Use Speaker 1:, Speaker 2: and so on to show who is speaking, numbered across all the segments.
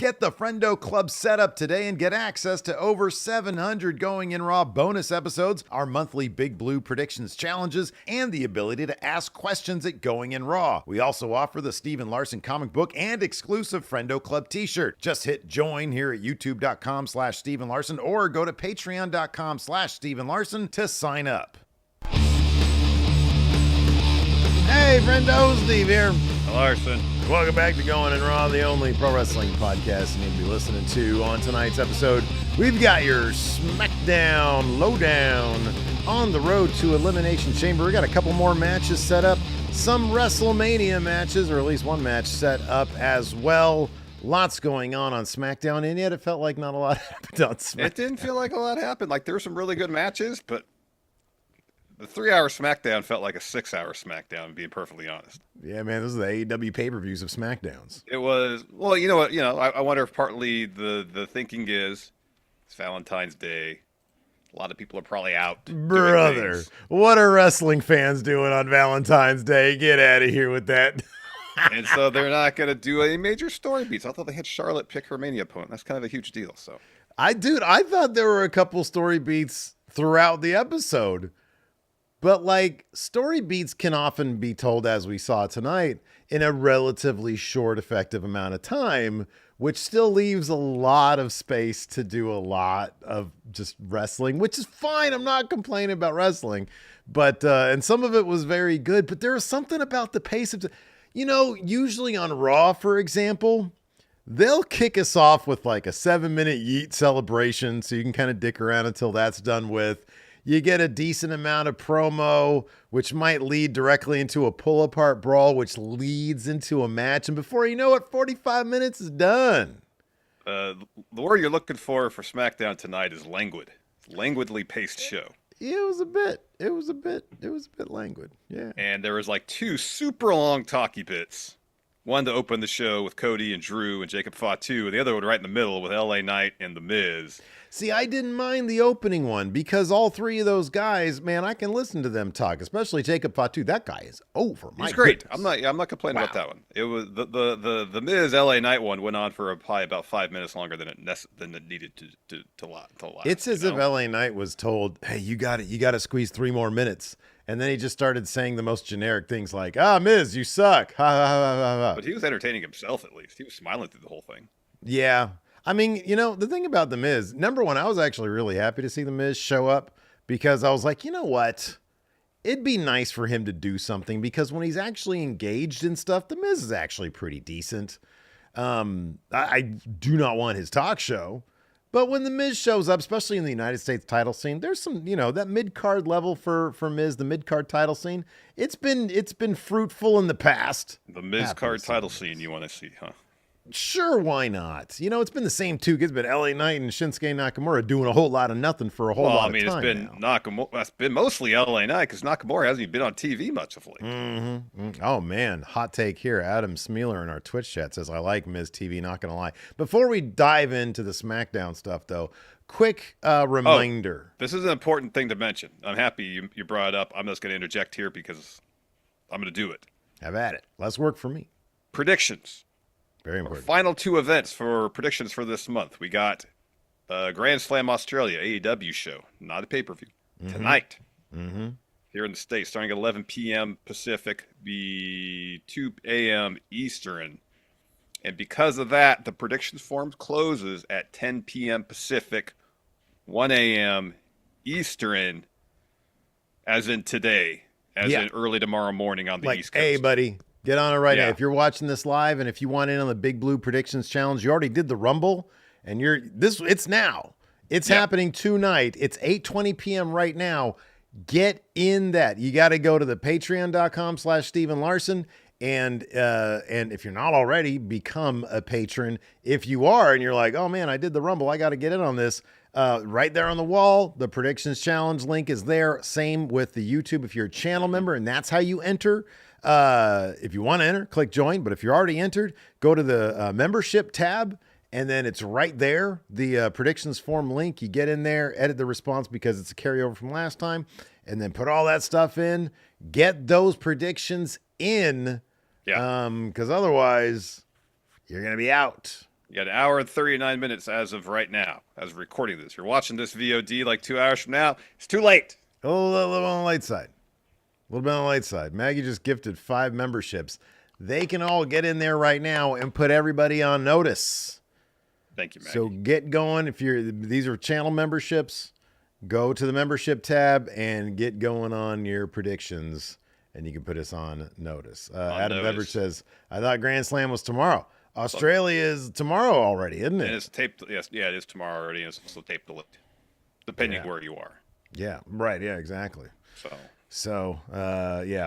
Speaker 1: Get the Friendo Club set up today and get access to over 700 Going in Raw bonus episodes, our monthly Big Blue predictions challenges, and the ability to ask questions at Going in Raw. We also offer the Steven Larson comic book and exclusive Friendo Club t-shirt. Just hit join here at youtube.com/Steven Larson or go to patreon.com/Steven Larson to sign up. Hey, Friendo, Steve here.
Speaker 2: Larson.
Speaker 1: Welcome back to Going in Raw, the only pro wrestling podcast you need to be listening to. On tonight's episode, we've got your Smackdown lowdown on the road to Elimination Chamber. We got a couple more matches set up, some WrestleMania matches, or at least one match set up as well. Lots going on Smackdown, and yet it felt like not a lot happened on Smackdown.
Speaker 2: It didn't feel like a lot happened. Like, there were some really good matches, but the 3-hour Smackdown felt like a 6-hour Smackdown, being perfectly honest.
Speaker 1: Yeah, man, this is the AEW pay-per-views of Smackdowns.
Speaker 2: It was, well, you know what, I wonder if partly the thinking is it's Valentine's Day. A lot of people are probably out.
Speaker 1: Brother, what are wrestling fans doing on Valentine's Day? Get out of here with that.
Speaker 2: And so they're not going to do any major story beats. I thought they had Charlotte pick her Mania opponent. That's kind of a huge deal. So,
Speaker 1: I thought there were a couple story beats throughout the episode. But, like, story beats can often be told, as we saw tonight, in a relatively short, effective amount of time, which still leaves a lot of space to do a lot of just wrestling, which is fine. I'm not complaining about wrestling. But, and some of it was very good. But there was something about the pace of, usually on Raw, for example, they'll kick us off with like a 7-minute yeet celebration. So you can kind of dick around until that's done with. You get a decent amount of promo, which might lead directly into a pull-apart brawl, which leads into a match. And before you know it, 45 minutes is done.
Speaker 2: The word you're looking for SmackDown tonight is languid. Languidly paced show.
Speaker 1: Yeah, it was a bit languid. Yeah.
Speaker 2: And there was like 2 super long talkie bits. One to open the show with Cody and Drew and Jacob Fatu, and the other one right in the middle with LA Knight and The Miz.
Speaker 1: See, I didn't mind the opening one because all 3 of those guys, man, I can listen to them talk, especially Jacob Fatu. That guy is over.
Speaker 2: He's great.
Speaker 1: Goodness.
Speaker 2: I'm not complaining about that one. It was the Miz LA Knight one went on for probably about 5 minutes longer than it needed to last.
Speaker 1: It's as if LA Knight was told, "Hey, you got to squeeze 3 more minutes." And then he just started saying the most generic things like, Miz, you suck. Ha, ha, ha, ha, ha.
Speaker 2: But he was entertaining himself, at least. He was smiling through the whole thing.
Speaker 1: Yeah. I mean, the thing about The Miz, number one, I was actually really happy to see The Miz show up because I was like, you know what? It'd be nice for him to do something because when he's actually engaged in stuff, The Miz is actually pretty decent. I do not want his talk show. But when The Miz shows up, especially in the United States title scene, there's some, that mid-card level for Miz, the mid-card title scene. It's been fruitful in the past.
Speaker 2: The mid-card title scene you want to see, huh?
Speaker 1: Sure, why not? It's been the same 2 kids, but LA Knight and Shinsuke Nakamura doing a whole lot of nothing for a whole lot of time.
Speaker 2: It's been Nakamura. It's been mostly LA Knight because Nakamura hasn't even been on TV much of late.
Speaker 1: Mm-hmm. Oh man, hot take here. Adam Smealer in our Twitch chat says I like Miz TV. Not gonna lie. Before we dive into the SmackDown stuff, though, quick reminder.
Speaker 2: This is an important thing to mention. I'm happy you brought it up. I'm just gonna interject here because I'm gonna do it.
Speaker 1: Have at it. Less work for me.
Speaker 2: Predictions.
Speaker 1: Very important.
Speaker 2: Our final 2 events for predictions for this month. We got Grand Slam Australia AEW show, not a pay-per-view, tonight here in the States, starting at 11 p.m. Pacific, be 2 a.m. Eastern. And because of that, the predictions forum closes at 10 p.m. Pacific, 1 a.m. Eastern, as in today, in early tomorrow morning on the East Coast.
Speaker 1: Hey, buddy. Get on it right now. If you're watching this live and if you want in on the Big Blue Predictions Challenge, you already did the Rumble and it's now. It's happening tonight. It's 8:20 p.m. right now. Get in that. You got to go to the patreon.com/Steven Larson and if you're not already, become a patron. If you are and you're like, "Oh man, I did the Rumble. I got to get in on this." Right there on the wall, the Predictions Challenge link is there. Same with the YouTube if you're a channel member, and that's how you enter. If you want to enter, click join. But if you're already entered, go to the membership tab, and then it's right there, the predictions form link. You get in there, edit the response because it's a carryover from last time, and then put all that stuff in. Get those predictions in, because otherwise you're going to be out.
Speaker 2: You got an hour and 39 minutes as of right now, as of recording this. You're watching this VOD like 2 hours from now. It's too late.
Speaker 1: A little on the light side. A little bit on the light side. Maggie just gifted 5 memberships. They can all get in there right now and put everybody on notice.
Speaker 2: Thank you, Maggie.
Speaker 1: So get going. These are channel memberships, go to the membership tab and get going on your predictions, and you can put us on notice. Adam Beveridge says, I thought Grand Slam was tomorrow. Australia is tomorrow already, isn't it?
Speaker 2: And it's taped. Yes, yeah, it is tomorrow already. And it's also taped to late, depending where you are.
Speaker 1: Yeah, right. Yeah, exactly.
Speaker 2: So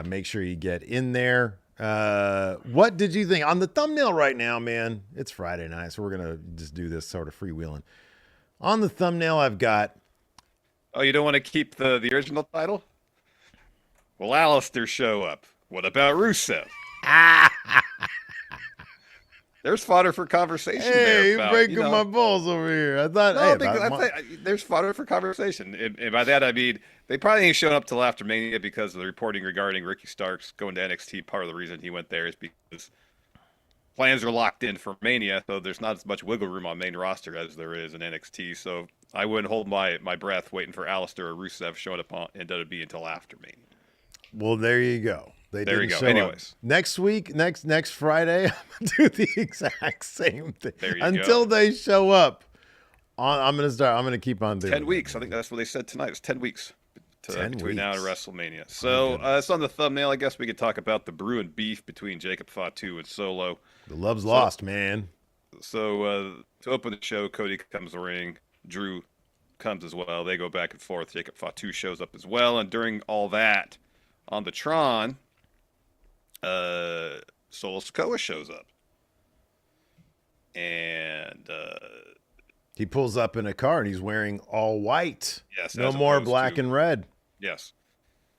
Speaker 1: make sure you get in there. What did you think on the thumbnail right now, man? It's Friday night, so we're gonna just do this sort of freewheeling. On the thumbnail, I've got.
Speaker 2: Oh, you don't want to keep the original title? Will Alistair show up? What about Rusev? There's fodder for conversation.
Speaker 1: Hey, you're breaking my balls over here. I thought,
Speaker 2: there's fodder for conversation. And by that, I mean, they probably ain't showing up till after Mania because of the reporting regarding Ricky Starks going to NXT. Part of the reason he went there is because plans are locked in for Mania, so there's not as much wiggle room on main roster as there is in NXT. So I wouldn't hold my breath waiting for Alistair or Rusev showing up on WWE until after Mania.
Speaker 1: Well, there you go.
Speaker 2: There you go. Anyways,
Speaker 1: next week, next Friday, I'm gonna do the exact same thing
Speaker 2: until
Speaker 1: they show up. I'm gonna keep on doing
Speaker 2: 10 weeks. I think that's what they said tonight. It's 10 weeks between now and WrestleMania. So it's on the thumbnail. I guess we could talk about the brewing beef between Jacob Fatu and Solo.
Speaker 1: The love's lost, man.
Speaker 2: So to open the show, Cody comes to the ring. Drew comes as well. They go back and forth. Jacob Fatu shows up as well. And during all that, on the Tron, Solo Sikoa shows up. And
Speaker 1: he pulls up in a car and he's wearing all white.
Speaker 2: Yes.
Speaker 1: No more black and red.
Speaker 2: Yes.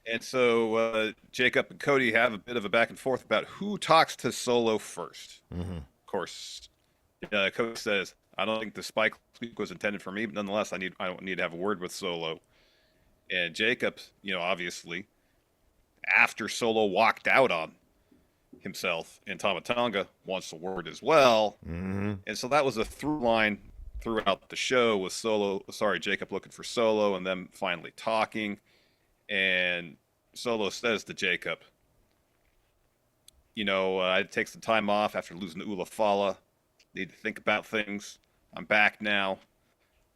Speaker 2: And so Jacob and Cody have a bit of a back and forth about who talks to Solo first.
Speaker 1: Mm-hmm.
Speaker 2: Of course, Cody says, I don't think the spike was intended for me, but nonetheless, I don't need to have a word with Solo. And Jacob, obviously, after Solo walked out on himself and Tama Tonga, wants a word as well.
Speaker 1: Mm-hmm.
Speaker 2: And so that was a through line throughout the show with Jacob looking for Solo and them finally talking. And Solo says to Jacob, I had to take some time off after losing to Ula Fala. Need to think about things. I'm back now.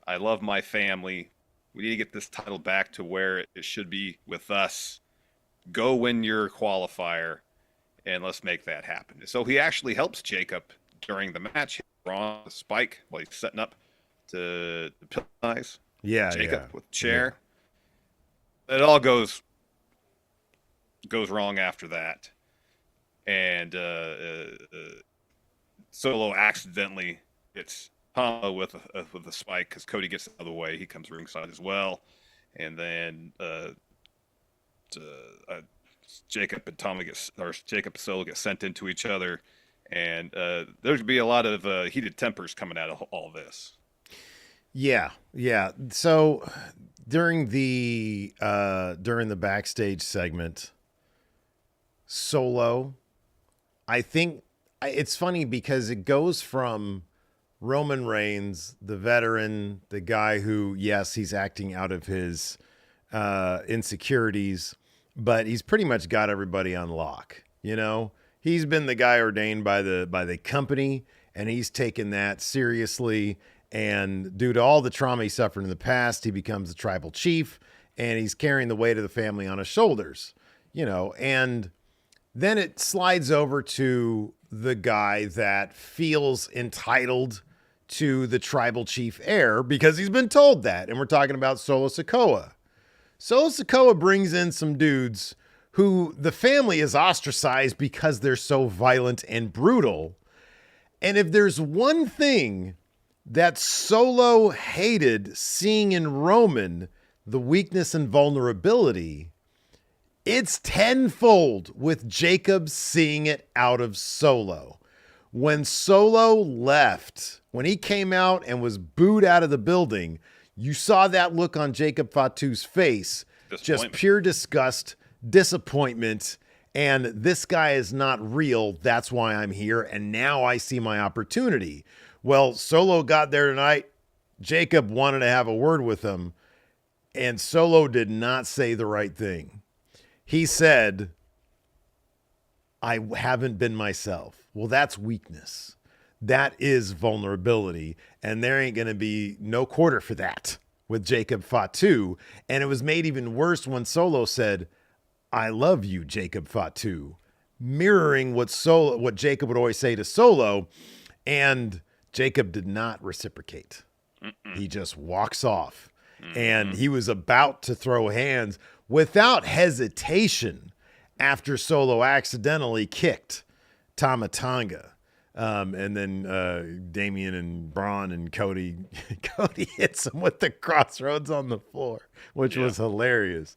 Speaker 2: I love my family. We need to get this title back to where it should be with us. Go win your qualifier, and let's make that happen. So he actually helps Jacob during the match. On the spike while he's setting up to pillionize Jacob with the chair. Yeah. It all goes wrong after that. And Solo accidentally hits Tama with a spike because Cody gets out of the way. He comes ringside as well. And then Jacob and Solo get sent into each other. And there's going to be a lot of heated tempers coming out of all this.
Speaker 1: Yeah. So during the backstage segment, Solo, I think it's funny because it goes from Roman Reigns, the veteran, the guy who, yes, he's acting out of his insecurities, but he's pretty much got everybody on lock, He's been the guy ordained by the company, and he's taken that seriously. And due to all the trauma he suffered in the past, he becomes the tribal chief, and he's carrying the weight of the family on his shoulders, And then it slides over to the guy that feels entitled to the tribal chief heir because he's been told that. And we're talking about Solo Sikoa. Solo Sikoa brings in some dudes who the family is ostracized because they're so violent and brutal. And if there's one thing that Solo hated seeing in Roman, the weakness and vulnerability, it's tenfold with Jacob seeing it out of Solo. When Solo left, when he came out and was booed out of the building, you saw that look on Jacob Fatu's face, just pure disgust, disappointment, and this guy is not real. That's why I'm here. And now I see my opportunity. Well, Solo got there tonight. Jacob wanted to have a word with him, and Solo did not say the right thing. He said, I haven't been myself. Well, that's weakness. That is vulnerability, and there ain't going to be no quarter for that with Jacob Fatu. And it was made even worse when Solo said, I love you, Jacob Fatu, mirroring what Jacob would always say to Solo, and Jacob did not reciprocate. He just walks off, and he was about to throw hands without hesitation after Solo accidentally kicked Tama Tonga. And then Damian and Braun and Cody hits him with the crossroads on the floor, which was hilarious.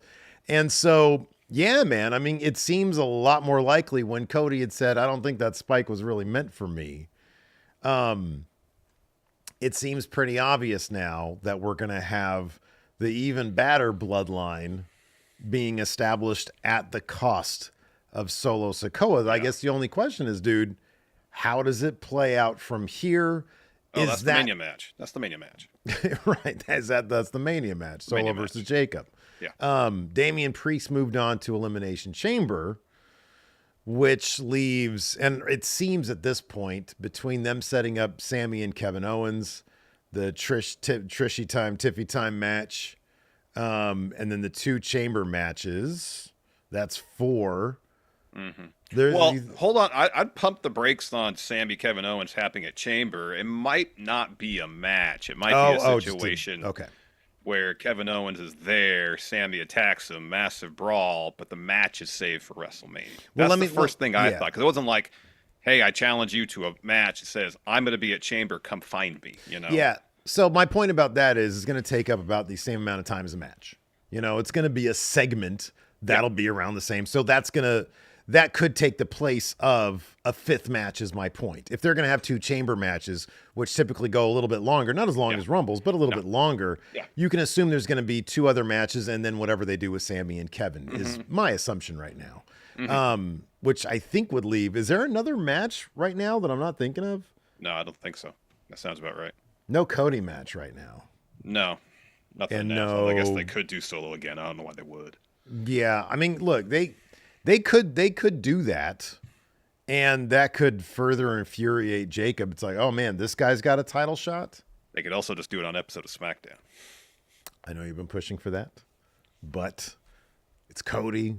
Speaker 1: And so, yeah, man, I mean, it seems a lot more likely when Cody had said, I don't think that spike was really meant for me. It seems pretty obvious now that we're going to have the even badder bloodline being established at the cost of Solo Sikoa. I guess the only question is, dude, how does it play out from here?
Speaker 2: Oh, that's the Mania match. That's the Mania match.
Speaker 1: Right. That's the Mania match. Solo versus Jacob.
Speaker 2: Yeah.
Speaker 1: Damian Priest moved on to Elimination Chamber, which leaves, and it seems at this point, between them setting up Sami and Kevin Owens, the Trishy time, Tiffy time match, and then the 2 chamber matches, that's 4.
Speaker 2: Well, hold on. I'd pump the brakes on Sami Kevin Owens happening at Chamber. It might not be a match. It might be a situation where Kevin Owens is there, Sami attacks him, massive brawl, but the match is saved for WrestleMania. That's the first thing I thought, because it wasn't like, hey, I challenge you to a match. It says, I'm going to be at Chamber. Come find me, you know?
Speaker 1: Yeah. So my point about that is it's going to take up about the same amount of time as a match. You know, it's going to be a segment that'll be around the same. So that could take the place of a 5th match is my point. If they're going to have 2 chamber matches, which typically go a little bit longer, not as long as Rumbles, but a little bit longer, you can assume there's going to be 2 other matches and then whatever they do with Sami and Kevin is my assumption right now. Which I think would leave. Is there another match right now that I'm not thinking of?
Speaker 2: No, I don't think so. That sounds about right.
Speaker 1: No Cody match right now.
Speaker 2: No. Nothing announced. I guess they could do Solo again. I don't know why they would.
Speaker 1: Yeah. I mean, look, they could do that, and that could further infuriate Jacob. It's like, oh man, this guy's got a title shot.
Speaker 2: They could also just do it on an episode of Smackdown.
Speaker 1: I know you've been pushing for that, but it's Cody,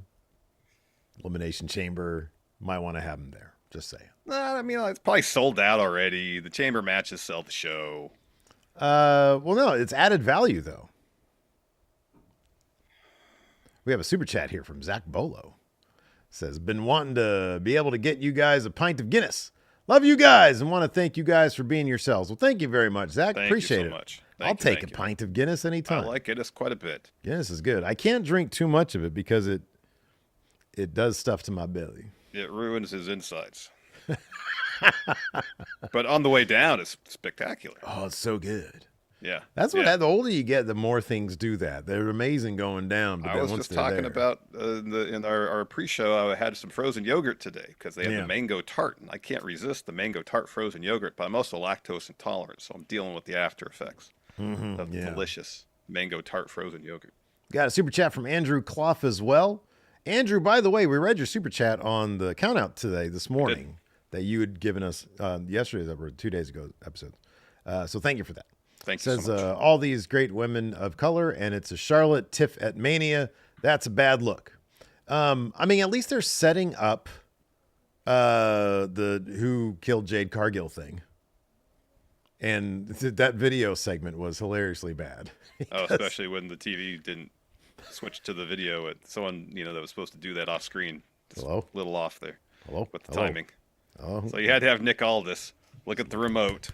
Speaker 1: Elimination Chamber. Might want to have him there. Just saying.
Speaker 2: I mean, it's probably sold out already. The Chamber matches sell the show.
Speaker 1: Well, no, it's added value though. We have a super chat here from Zach Bolo. Says, been wanting to be able to get you guys a pint of Guinness. Love you guys and want to thank you guys for being yourselves. Well, thank you very much, Zach. Appreciate it.
Speaker 2: Much.
Speaker 1: I'll take a pint of Guinness anytime.
Speaker 2: I like Guinness quite a bit.
Speaker 1: Guinness is good. I can't drink too much of it because it does stuff to my belly.
Speaker 2: It ruins his insides. But on the way down, it's spectacular.
Speaker 1: Oh, it's so good.
Speaker 2: Yeah.
Speaker 1: That's what the older you get, the more things do that. They're amazing going down. But
Speaker 2: I was just talking about in our pre-show, I had some frozen yogurt today because they have the mango tart, and I can't resist the mango tart frozen yogurt, but I'm also lactose intolerant, so I'm dealing with the after effects of delicious mango tart frozen yogurt.
Speaker 1: Got a super chat from Andrew Clough as well. Andrew, by the way, we read your super chat on the count out this morning that you had given us yesterday, or 2 days ago episodes. So thank you for that.
Speaker 2: Thank you so much.
Speaker 1: All these great women of color, and it's a Charlotte tiff at Mania. That's a bad look. I mean, at least they're setting up the who killed Jade Cargill thing. And that video segment was hilariously bad.
Speaker 2: Especially when the TV didn't switch to the video. Someone, that was supposed to do that off screen. A little off there. With the timing. So you had to have Nick Aldis look at the remote,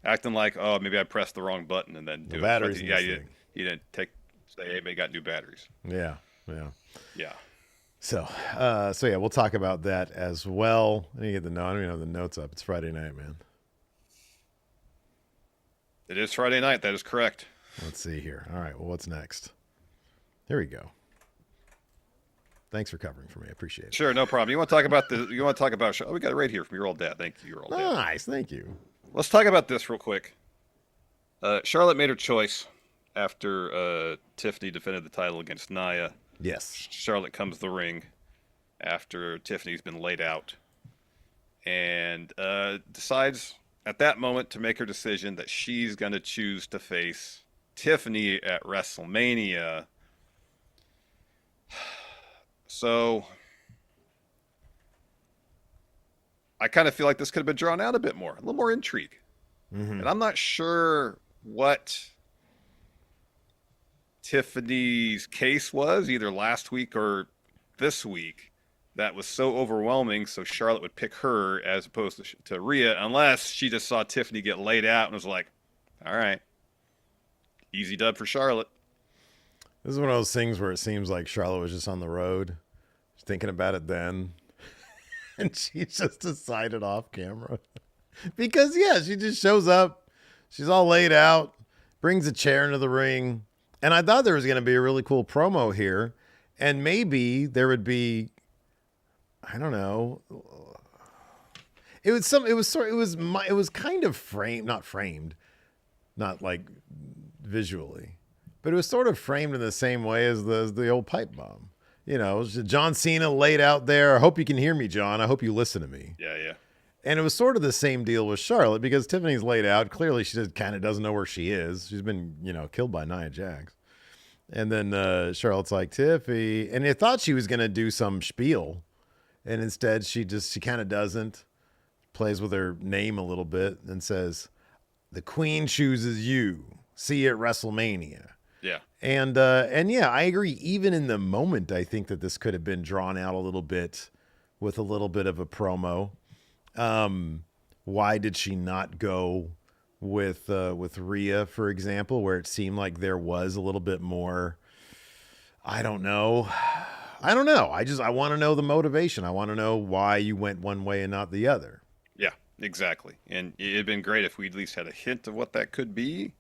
Speaker 2: acting like, oh, maybe I pressed the wrong button, and then do it.
Speaker 1: Batteries.
Speaker 2: He didn't say, hey, they got new batteries.
Speaker 1: Yeah. So
Speaker 2: So,
Speaker 1: we'll talk about that as well. I don't even have the notes up. It's Friday night, man.
Speaker 2: It is Friday night. That is correct.
Speaker 1: Let's see here. All right. Well, what's next? Here we go. Thanks for covering for me. I appreciate it.
Speaker 2: Sure, no problem. You want to talk about we got it right here from your old dad. Thank you, your old dad.
Speaker 1: Nice, thank you.
Speaker 2: Let's talk about this real quick. Charlotte made her choice after Tiffany defended the title against Nia.
Speaker 1: Yes.
Speaker 2: Charlotte comes to the ring after Tiffany's been laid out and decides at that moment to make her decision that she's going to choose to face Tiffany at WrestleMania. So I kind of feel like this could have been drawn out a bit more, a little more intrigue. Mm-hmm. And I'm not sure what Tiffany's case was either last week or this week that was so overwhelming so Charlotte would pick her as opposed to Rhea, unless she just saw Tiffany get laid out and was like, all right, easy dub for Charlotte.
Speaker 1: This is one of those things where it seems like Charlotte was just on the road thinking about it then and she just decided off camera because she just shows up, she's all laid out, brings a chair into the ring, and I thought there was going to be a really cool promo here, and maybe there would be, I don't know. It was kind of framed, not like visually, but it was sort of framed in the same way as the old pipe bomb. You know, John Cena laid out there. I hope you can hear me, John. I hope you listen to me.
Speaker 2: Yeah.
Speaker 1: And it was sort of the same deal with Charlotte because Tiffany's laid out. Clearly, she just kind of doesn't know where she is. She's been, killed by Nia Jax. And then Charlotte's like, Tiffy. And I thought she was going to do some spiel. And instead, she kind of doesn't. Plays with her name a little bit and says, the queen chooses you. See you at WrestleMania.
Speaker 2: Yeah.
Speaker 1: And yeah, I agree. Even in the moment, I think that this could have been drawn out a little bit with a little bit of a promo. Why did she not go with Rhea, for example, where it seemed like there was a little bit more? I don't know. I want to know the motivation. I want to know why you went one way and not the other.
Speaker 2: Yeah, exactly. And it'd been great if we at least had a hint of what that could be.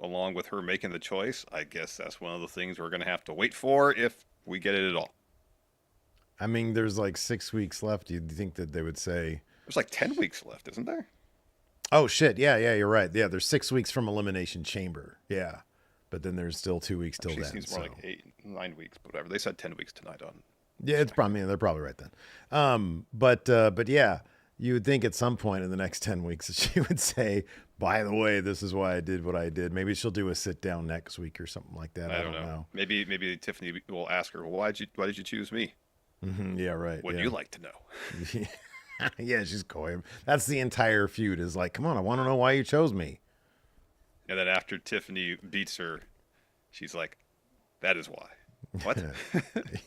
Speaker 2: Along with her making the choice, I guess that's one of the things we're going to have to wait for if we get it at all.
Speaker 1: I mean, there's like 6 weeks left. You'd think that they would say
Speaker 2: there's like 10 weeks left, isn't there?
Speaker 1: Oh shit! Yeah, you're right. Yeah, there's 6 weeks from Elimination Chamber. Yeah, but then there's still 2 weeks till then.
Speaker 2: Seems more like 9 weeks, but whatever. They said 10 weeks tonight on.
Speaker 1: Yeah, it's probably they're probably right then. But yeah, you would think at some point in the next 10 weeks that she would say, by the way, this is why I did what I did. Maybe she'll do a sit down next week or something like that. I don't know.
Speaker 2: Maybe Tiffany will ask her, well, why did you choose me?
Speaker 1: Mm-hmm, yeah, right.
Speaker 2: Would you like to know?
Speaker 1: Yeah, she's coy. That's the entire feud is like, come on, I want to know why you chose me.
Speaker 2: And then after Tiffany beats her, she's like, that is why. What?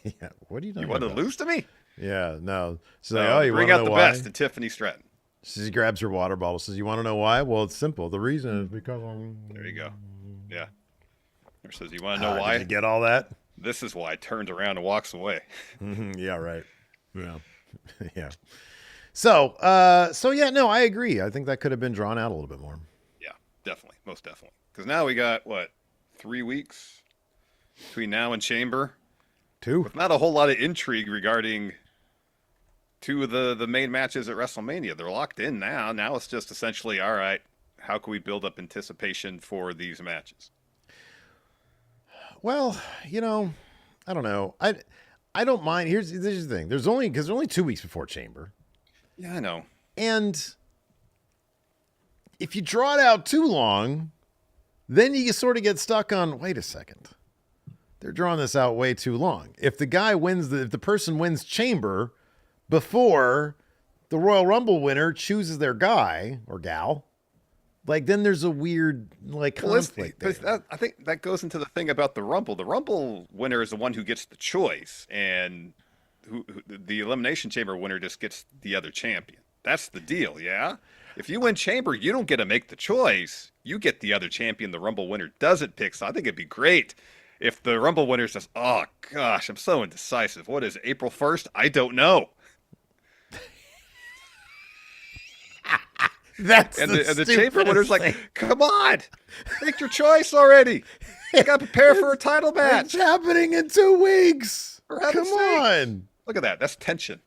Speaker 1: Yeah. What are you doing?
Speaker 2: You want to lose to me?
Speaker 1: Yeah, no. She's like, oh, you want
Speaker 2: bring
Speaker 1: to
Speaker 2: out
Speaker 1: know
Speaker 2: the
Speaker 1: why?
Speaker 2: best to Tiffany Stratton.
Speaker 1: She grabs her water bottle. Says, you want to know why? Well, it's simple. The reason is because I'm...
Speaker 2: There you go. Yeah. Or says, you want to know why?
Speaker 1: Did you get all that?
Speaker 2: This is why. Turns around and walks away.
Speaker 1: Yeah, right. Yeah. Yeah. So yeah, no, I agree. I think that could have been drawn out a little bit more.
Speaker 2: Yeah, definitely. Most definitely. Because now we got, 3 weeks between now and Chamber?
Speaker 1: 2.
Speaker 2: With not a whole lot of intrigue regarding 2 of the main matches at WrestleMania. They're locked in now. Now it's just essentially, all right, how can we build up anticipation for these matches?
Speaker 1: Well, I don't know. I don't mind. Here's the thing. There's only 2 weeks before Chamber.
Speaker 2: Yeah, I know.
Speaker 1: And if you draw it out too long, then you sort of get stuck on, wait a second. They're drawing this out way too long. If the person wins Chamber before the Royal Rumble winner chooses their guy or gal, then there's a weird conflict there.
Speaker 2: I think that goes into the thing about the Rumble. The Rumble winner is the one who gets the choice, and the Elimination Chamber winner just gets the other champion. That's the deal, yeah? If you win Chamber, you don't get to make the choice. You get the other champion the Rumble winner doesn't pick. So I think it'd be great if the Rumble winner says, oh, gosh, I'm so indecisive. What is it, April 1st? I don't know. The Chamber winner's like, come on, make your choice already. You got to prepare for a title match.
Speaker 1: It's happening in 2 weeks. Come on.
Speaker 2: Look at that. That's tension.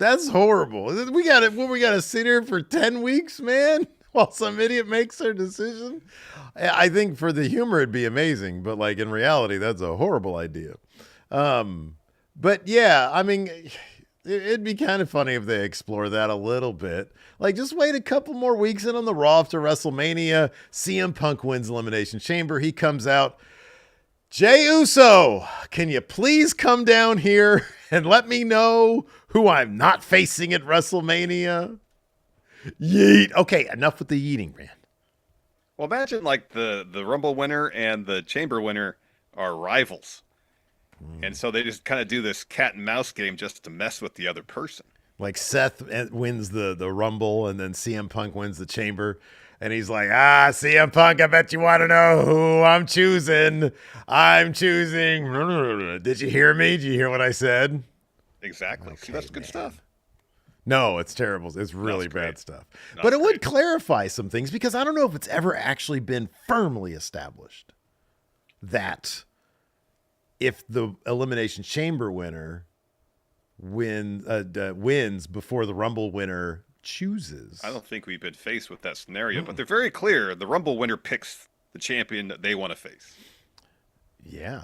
Speaker 1: That's horrible. We got it. We got to sit here for 10 weeks, man, while some idiot makes their decision. I think for the humor, it'd be amazing, but like in reality, that's a horrible idea. But yeah, I mean, it'd be kind of funny if they explore that a little bit. Like, just wait a couple more weeks in on the Raw after WrestleMania. CM Punk wins Elimination Chamber. He comes out. Jey Uso, can you please come down here and let me know who I'm not facing at WrestleMania? Yeet. Okay, enough with the yeeting, man.
Speaker 2: Well, imagine like the Rumble winner and the Chamber winner are rivals. And so they just kind of do this cat and mouse game just to mess with the other person.
Speaker 1: Like Seth wins the Rumble and then CM Punk wins the Chamber. And he's like, CM Punk, I bet you want to know who I'm choosing. I'm choosing. Did you hear me? Did you hear what I said?
Speaker 2: Exactly.
Speaker 1: Okay,
Speaker 2: see, that's good stuff.
Speaker 1: No, it's terrible. It's really bad stuff.
Speaker 2: No,
Speaker 1: but it would clarify some things because I don't know if it's ever actually been firmly established that if the Elimination Chamber winner wins before the Rumble winner chooses.
Speaker 2: I don't think we've been faced with that scenario, but they're very clear. The Rumble winner picks the champion that they want to face.
Speaker 1: Yeah.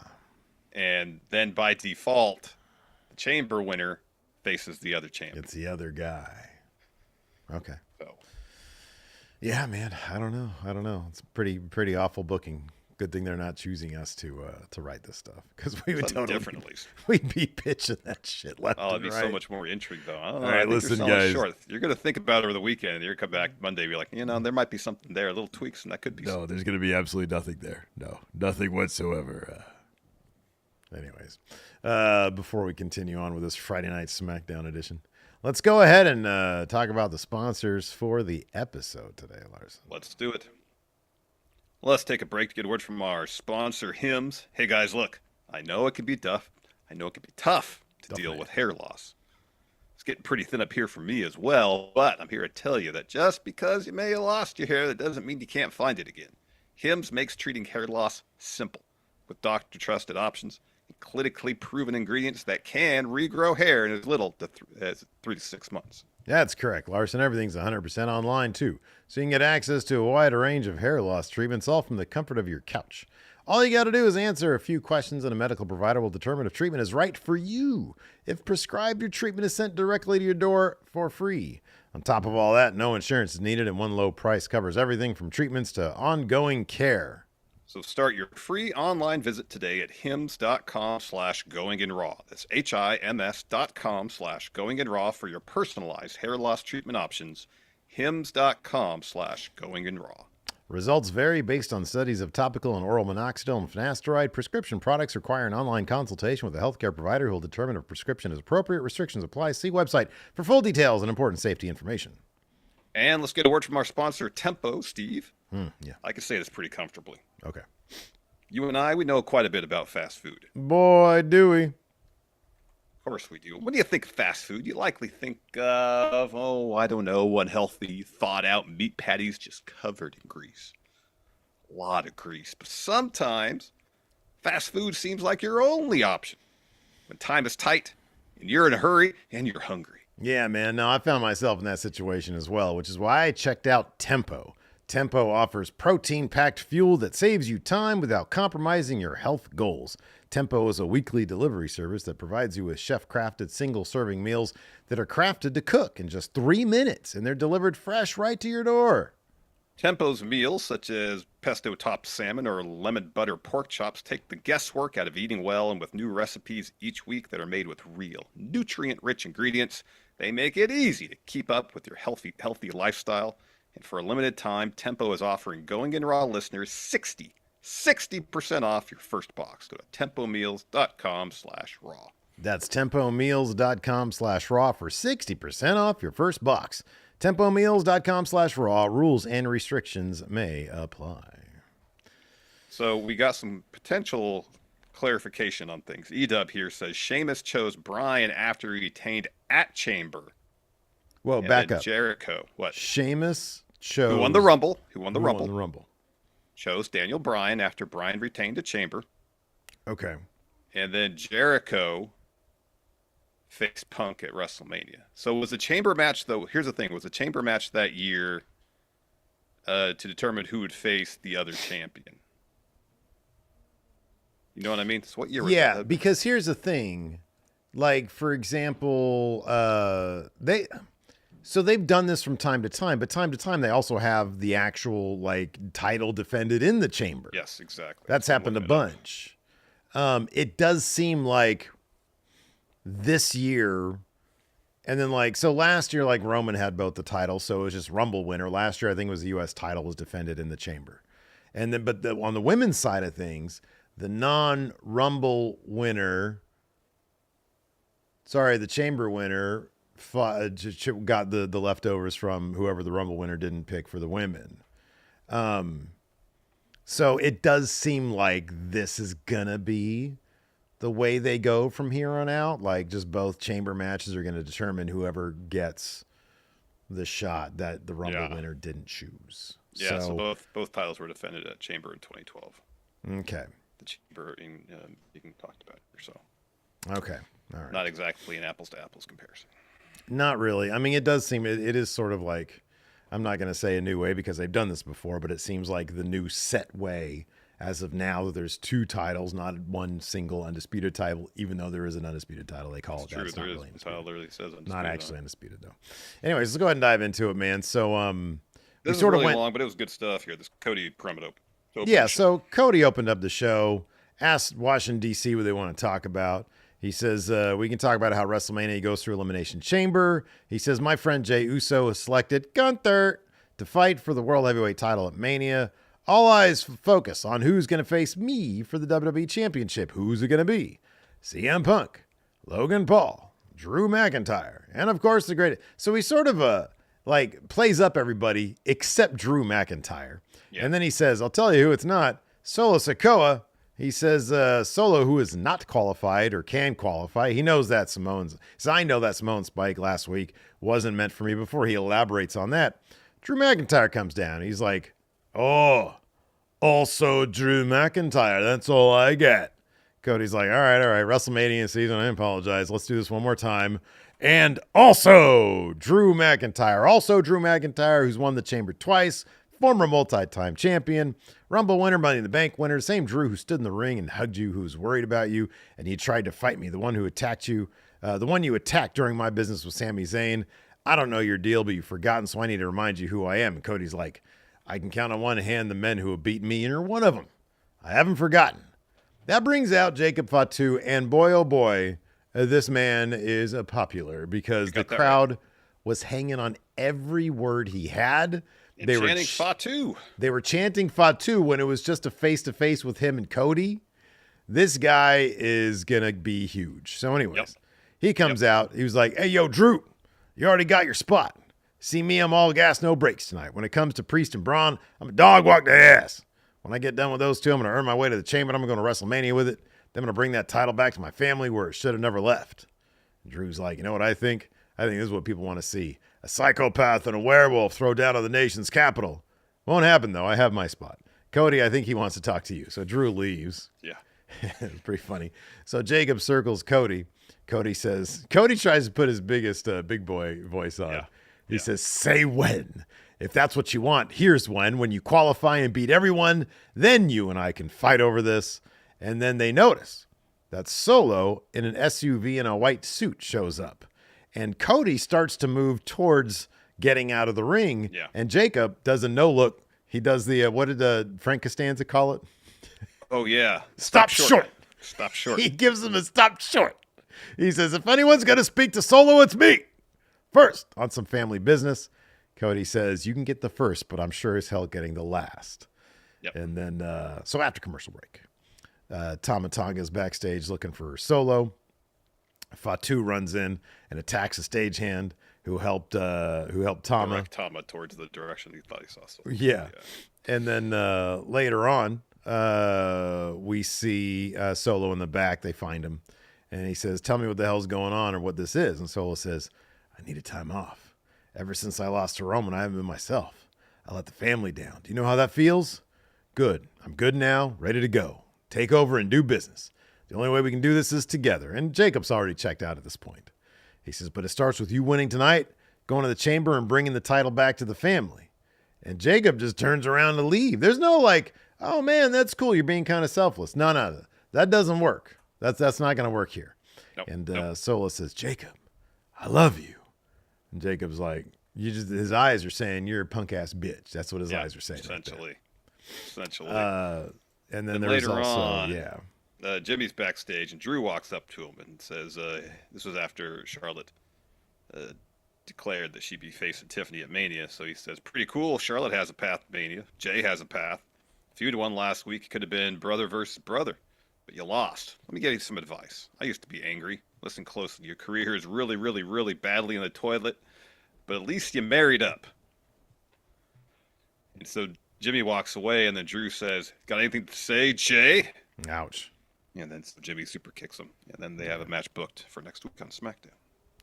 Speaker 2: And then by default, the Chamber winner faces the other champion.
Speaker 1: It's the other guy. Okay.
Speaker 2: So.
Speaker 1: Yeah, man. I don't know. It's pretty awful booking. Good thing they're not choosing us to write this stuff because we would totally
Speaker 2: different, at least.
Speaker 1: We'd be pitching that shit left.
Speaker 2: Oh, it'd be
Speaker 1: right.
Speaker 2: so much more intrigue, though. I don't know.
Speaker 1: All right, listen, guys.
Speaker 2: Short. You're going to think about it over the weekend, and you're going to come back Monday and be like, there might be something there, little tweaks, and that could be.
Speaker 1: No,
Speaker 2: something.
Speaker 1: there's going to be absolutely nothing there. No, nothing whatsoever. Anyways, before we continue on with this Friday night SmackDown edition, let's go ahead and talk about the sponsors for the episode today, Larson.
Speaker 2: Let's do it. Let's take a break to get a word from our sponsor, Hims. Hey, guys, look. I know it can be tough. I know it can be tough to deal with hair loss. It's getting pretty thin up here for me as well, but I'm here to tell you that just because you may have lost your hair, that doesn't mean you can't find it again. Hims makes treating hair loss simple with doctor-trusted options and clinically proven ingredients that can regrow hair in as little as 3 to 6 months.
Speaker 1: That's correct, Larson. Everything's 100% online, too. So you can get access to a wider range of hair loss treatments, all from the comfort of your couch. All you got to do is answer a few questions, and a medical provider will determine if treatment is right for you. If prescribed, your treatment is sent directly to your door for free. On top of all that, no insurance is needed, and one low price covers everything from treatments to ongoing care.
Speaker 2: So start your free online visit today at hims.com/goinginraw. That's HIMS.com/goinginraw for your personalized hair loss treatment options. hims.com/goinginraw.
Speaker 1: Results vary based on studies of topical and oral minoxidil and finasteride. Prescription products require an online consultation with a healthcare provider who will determine if prescription is appropriate. Restrictions apply. See website for full details and important safety information.
Speaker 2: And let's get a word from our sponsor, Tempo, Steve.
Speaker 1: Yeah.
Speaker 2: I can say this pretty comfortably.
Speaker 1: Okay.
Speaker 2: You and I, we know quite a bit about fast food.
Speaker 1: Boy, do we.
Speaker 2: Of course we do. When do you think fast food? You likely think of, I don't know, unhealthy, thought-out meat patties just covered in grease. A lot of grease. But sometimes fast food seems like your only option. When time is tight, and you're in a hurry, and you're hungry.
Speaker 1: Yeah, man. No, I found myself in that situation as well, which is why I checked out Tempo. Tempo offers protein-packed fuel that saves you time without compromising your health goals. Tempo is a weekly delivery service that provides you with chef-crafted single-serving meals that are crafted to cook in just 3 minutes, and they're delivered fresh right to your door.
Speaker 2: Tempo's meals, such as pesto-topped salmon or lemon butter pork chops, take the guesswork out of eating well, and with new recipes each week that are made with real, nutrient-rich ingredients, they make it easy to keep up with your healthy lifestyle. And for a limited time, Tempo is offering Going In Raw listeners 60% off your first box. Go to tempomeals.com/raw.
Speaker 1: That's tempomeals.com/raw for 60% off your first box. Tempomeals.com/raw. Rules and restrictions may apply.
Speaker 2: So we got some potential clarification on things. E-Dub here says Sheamus chose Bryan after he retained at Chamber.
Speaker 1: Well, back up.
Speaker 2: Jericho. What?
Speaker 1: Sheamus chose...
Speaker 2: Who won the Rumble?
Speaker 1: Won the Rumble.
Speaker 2: Chose Daniel Bryan after Bryan retained a Chamber.
Speaker 1: Okay.
Speaker 2: And then Jericho faced Punk at WrestleMania. So was the chamber match, though? Here's the thing: was the chamber match that year to determine who would face the other champion? You know what I mean? So what year was
Speaker 1: Yeah,
Speaker 2: that?
Speaker 1: because here's the thing. Like, for example, they've done this from time to time, but time to time they also have the actual like title defended in the chamber.
Speaker 2: Yes, exactly.
Speaker 1: That's happened a bunch. It does seem like this year, and then like, so last year, like Roman had both the titles, so it was just Rumble winner. Last year, I think it was the U.S. title was defended in the chamber. And then, but on the women's side of things, the non-Rumble winner, the chamber winner got the leftovers from whoever the Rumble winner didn't pick for the women. So it does seem like this is gonna be the way they go from here on out. Like, just both chamber matches are gonna determine whoever gets the shot that the Rumble winner didn't choose.
Speaker 2: Yeah, so both titles were defended at Chamber in 2012.
Speaker 1: Okay.
Speaker 2: The Chamber being talked about here, so.
Speaker 1: Okay. All right.
Speaker 2: Not exactly an apples to apples comparison.
Speaker 1: Not really. I mean, it does seem it is sort of like, I'm not going to say a new way because they've done this before, but it seems like the new set way as of now that there's two titles, not one single undisputed title, even though there is an undisputed title. They call it that.
Speaker 2: True,
Speaker 1: It's
Speaker 2: there
Speaker 1: not
Speaker 2: is.
Speaker 1: really
Speaker 2: The title literally says undisputed.
Speaker 1: Not actually undisputed, though. Anyways, let's go ahead and dive into it, man. So,
Speaker 2: this is really long, but it was good stuff here. This Cody promo.
Speaker 1: Yeah, so Cody opened up the show, asked Washington, D.C. what they want to talk about. He says, we can talk about how WrestleMania goes through Elimination Chamber. He says, my friend Jey Uso has selected Gunther to fight for the World Heavyweight title at Mania. All eyes focus on who's going to face me for the WWE Championship. Who's it going to be? CM Punk, Logan Paul, Drew McIntyre, and of course the great. So he sort of plays up everybody except Drew McIntyre. Yeah. And then he says, I'll tell you who it's not. Solo Sikoa. He says, Solo, who is not qualified or can qualify. He knows that Samoan's. So I know that Samoan Spike last week wasn't meant for me. Before he elaborates on that, Drew McIntyre comes down. He's like, oh, also Drew McIntyre. That's all I get. Cody's like, all right. WrestleMania season. I apologize. Let's do this one more time. And also Drew McIntyre, who's won the chamber twice. Former multi-time champion, Rumble winner, Money in the Bank winner, same Drew who stood in the ring and hugged you, who was worried about you, and he tried to fight me, the one who attacked you, the one you attacked during my business with Sami Zayn. I don't know your deal, but you've forgotten, so I need to remind you who I am. And Cody's like, I can count on one hand the men who have beaten me, and you're one of them. I haven't forgotten. That brings out Jacob Fatu, and boy, oh boy, this man is popular because the crowd was hanging on every word he had.
Speaker 2: They were chanting Fatu.
Speaker 1: They were chanting Fatu when it was just a face-to-face with him and Cody. This guy is going to be huge. So anyways, he comes out. He was like, hey, yo, Drew, you already got your spot. See me, I'm all gas, no brakes tonight. When it comes to Priest and Braun, I'm a dog walk the ass. When I get done with those two, I'm going to earn my way to the chamber. I'm going to WrestleMania with it. Then I'm going to bring that title back to my family where it should have never left. And Drew's like, you know what I think? I think this is what people want to see. A psychopath and a werewolf throw down on the nation's capital. Won't happen, though. I have my spot. Cody, I think he wants to talk to you. So Drew leaves.
Speaker 2: Yeah.
Speaker 1: It's pretty funny. So Jacob circles Cody. Cody tries to put his biggest big boy voice on. Yeah. He says, say when. If that's what you want, here's when you qualify and beat everyone, then you and I can fight over this. And then they notice that Solo in an SUV in a white suit shows up. And Cody starts to move getting out of the ring. Yeah. And Jacob does a no look. He does the, what did Frank Costanza call it?
Speaker 2: Oh, yeah.
Speaker 1: Stop short.
Speaker 2: Stop short.
Speaker 1: He gives him a stop short. He says, if anyone's going to speak to Solo, it's me. First, on some family business. Cody says, you can get the first, but I'm sure as hell getting the last. Yep. And then, so after commercial break, Tama Tonga's backstage looking for Solo. Fatu runs in and attacks a stagehand who helped Tama.
Speaker 2: Direct Tama towards the direction he thought he saw Solo.
Speaker 1: Yeah. And then later on, we see Solo in the back. They find him. And he says, tell me what the hell's going on or what this is. And Solo says, I need a time off. Ever since I lost to Roman, I haven't been myself. I let the family down. Do you know how that feels? Good. I'm good now, ready to go. Take over and do business. The only way we can do this is together. And Jacob's already checked out at this point. He says, but it starts with you winning tonight, going to the chamber and bringing the title back to the family. And Jacob just turns around to leave. There's no like, oh man, that's cool. You're being kind of selfless. No. That doesn't work. That's not going to work here.
Speaker 2: Nope,
Speaker 1: And Solo says, Jacob, I love you. And Jacob's like, his eyes are saying you're a punk ass bitch. That's what his eyes are saying.
Speaker 2: Essentially.
Speaker 1: And then there's
Speaker 2: later
Speaker 1: also,
Speaker 2: on, Jimmy's backstage and Drew walks up to him and says, this was after Charlotte declared that she'd be facing Tiffany at Mania. So he says, pretty cool. Charlotte has a path to Mania. Jay has a path. Feud won last week. It could have been brother versus brother, but you lost. Let me give you some advice. I used to be angry. Listen closely. Your career is really, really, really badly in the toilet, but at least you married up. And so Jimmy walks away, and then Drew says, got anything to say, Jay?
Speaker 1: Ouch.
Speaker 2: And then so Jimmy super kicks him. And then they have a match booked for next week on SmackDown.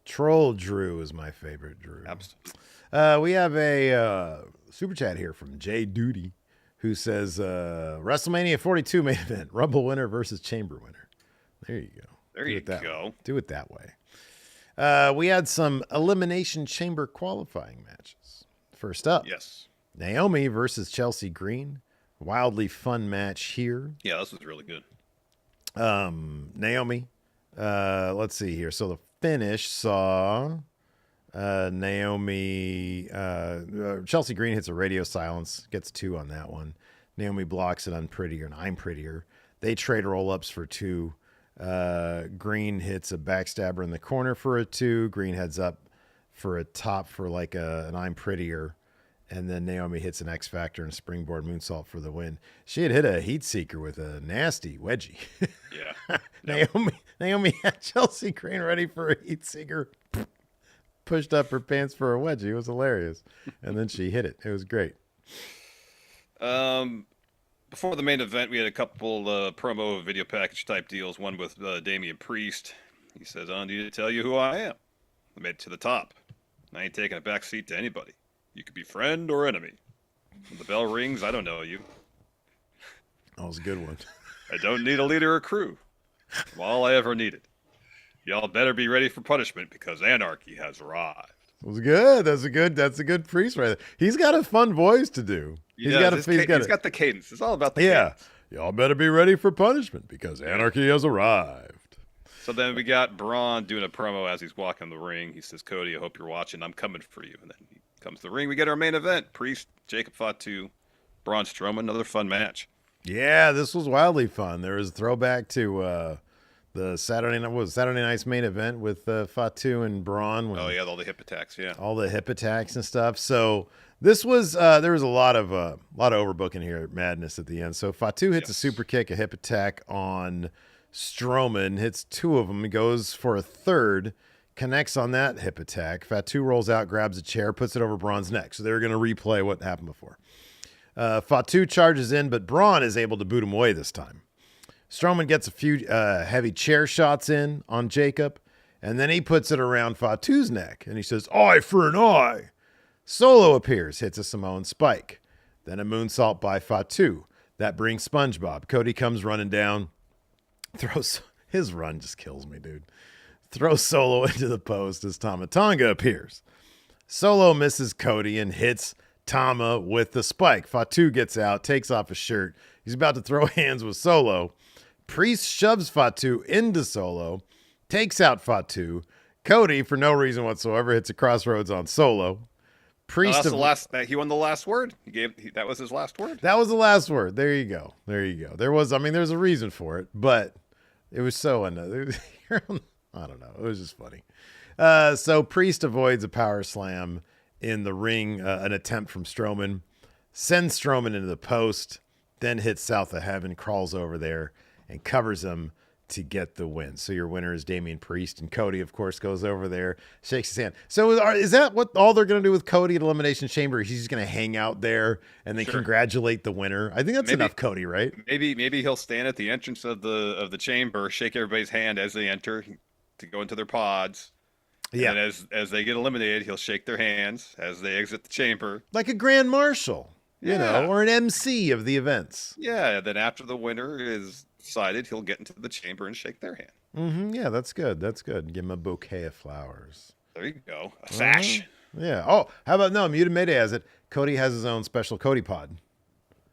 Speaker 1: Troll Drew is my favorite Drew.
Speaker 2: Absolutely.
Speaker 1: We have a super chat here from Jay Duty, who says, WrestleMania 42 main event, Rumble winner versus Chamber winner. There you go.
Speaker 2: There you go.
Speaker 1: Do it that way. We had some Elimination Chamber qualifying matches. First up.
Speaker 2: Yes.
Speaker 1: Naomi versus Chelsea Green. Wildly fun match here.
Speaker 2: Yeah, this was really good.
Speaker 1: Naomi. Let's see here. So the finish saw Naomi. Chelsea Green hits a radio silence. Gets 2 on that one. Naomi blocks it on Prettier, and I'm Prettier. They trade roll-ups for 2. Green hits a backstabber in the corner for a 2. Green heads up for a top for like an I'm Prettier. And then Naomi hits an X Factor and a springboard moonsault for the win. She had hit a heat seeker with a nasty wedgie.
Speaker 2: Yeah.
Speaker 1: Naomi had Chelsea Green ready for a heat seeker. Pushed up her pants for a wedgie. It was hilarious. And then she hit it. It was great.
Speaker 2: Before the main event, we had a couple promo video package type deals. One with Damian Priest. He says, I don't need to tell you who I am. I made it to the top. I ain't taking a back seat to anybody. You could be friend or enemy. When the bell rings, I don't know you.
Speaker 1: That was a good one.
Speaker 2: I don't need a leader or crew. I'm all I ever needed. Y'all better be ready for punishment because anarchy has arrived.
Speaker 1: It was good. That's a good Priest right there. He's got a fun voice to do. He's got
Speaker 2: the cadence. It's all about the cadence.
Speaker 1: Y'all better be ready for punishment because anarchy has arrived.
Speaker 2: So then we got Braun doing a promo as he's walking the ring. He says, Cody, I hope you're watching. I'm coming for you. And then he comes to the ring. We get our main event. Priest, Jacob Fatu, Braun Strowman. Another fun match.
Speaker 1: Yeah, this was wildly fun. There was a throwback to the Saturday night's main event with Fatu and Braun.
Speaker 2: All the hip attacks. Yeah,
Speaker 1: all the hip attacks and stuff. So this was there was a lot of overbooking here at Madness at the end. So Fatu hits a super kick, a hip attack on Strowman, hits 2 of them, he goes for a third. Connects on that hip attack. Fatu rolls out, grabs a chair, puts it over Braun's neck. So they were going to replay what happened before. Fatu charges in, but Braun is able to boot him away this time. Strowman gets a few heavy chair shots in on Jacob, and then he puts it around Fatu's neck, and he says, eye for an eye. Solo appears, hits a Samoan spike. Then a moonsault by Fatu. That brings SpongeBob. Cody comes running down, throws... His run just kills me, dude. Throws Solo into the post as Tama Tonga appears. Solo misses Cody and hits Tama with the spike. Fatu gets out, takes off his shirt. He's about to throw hands with Solo. Priest shoves Fatu into Solo, takes out Fatu. Cody, for no reason whatsoever, hits a crossroads on Solo.
Speaker 2: Priest he won the last word. That was his last word.
Speaker 1: That was the last word. There you go. There's a reason for it, but it was so I don't know. It was just funny. So Priest avoids a power slam in the ring, an attempt from Strowman, sends Strowman into the post, then hits South of Heaven, crawls over there, and covers him to get the win. So your winner is Damian Priest, and Cody, of course, goes over there, shakes his hand. So is that what all they're going to do with Cody at Elimination Chamber? He's just going to hang out there and then congratulate the winner. I think that's enough Cody, right?
Speaker 2: Maybe he'll stand at the entrance of the chamber, shake everybody's hand as they enter to go into their pods. Yeah. And as they get eliminated, he'll shake their hands as they exit the chamber.
Speaker 1: Like a grand marshal, you know, or an MC of the events.
Speaker 2: Yeah. Then after the winner is decided, he'll get into the chamber and shake their hand.
Speaker 1: Yeah, that's good. That's good. Give him a bouquet of flowers.
Speaker 2: There you go. A sash.
Speaker 1: Yeah. Oh, how about no? Muted Mayday has it. Cody has his own special Cody pod.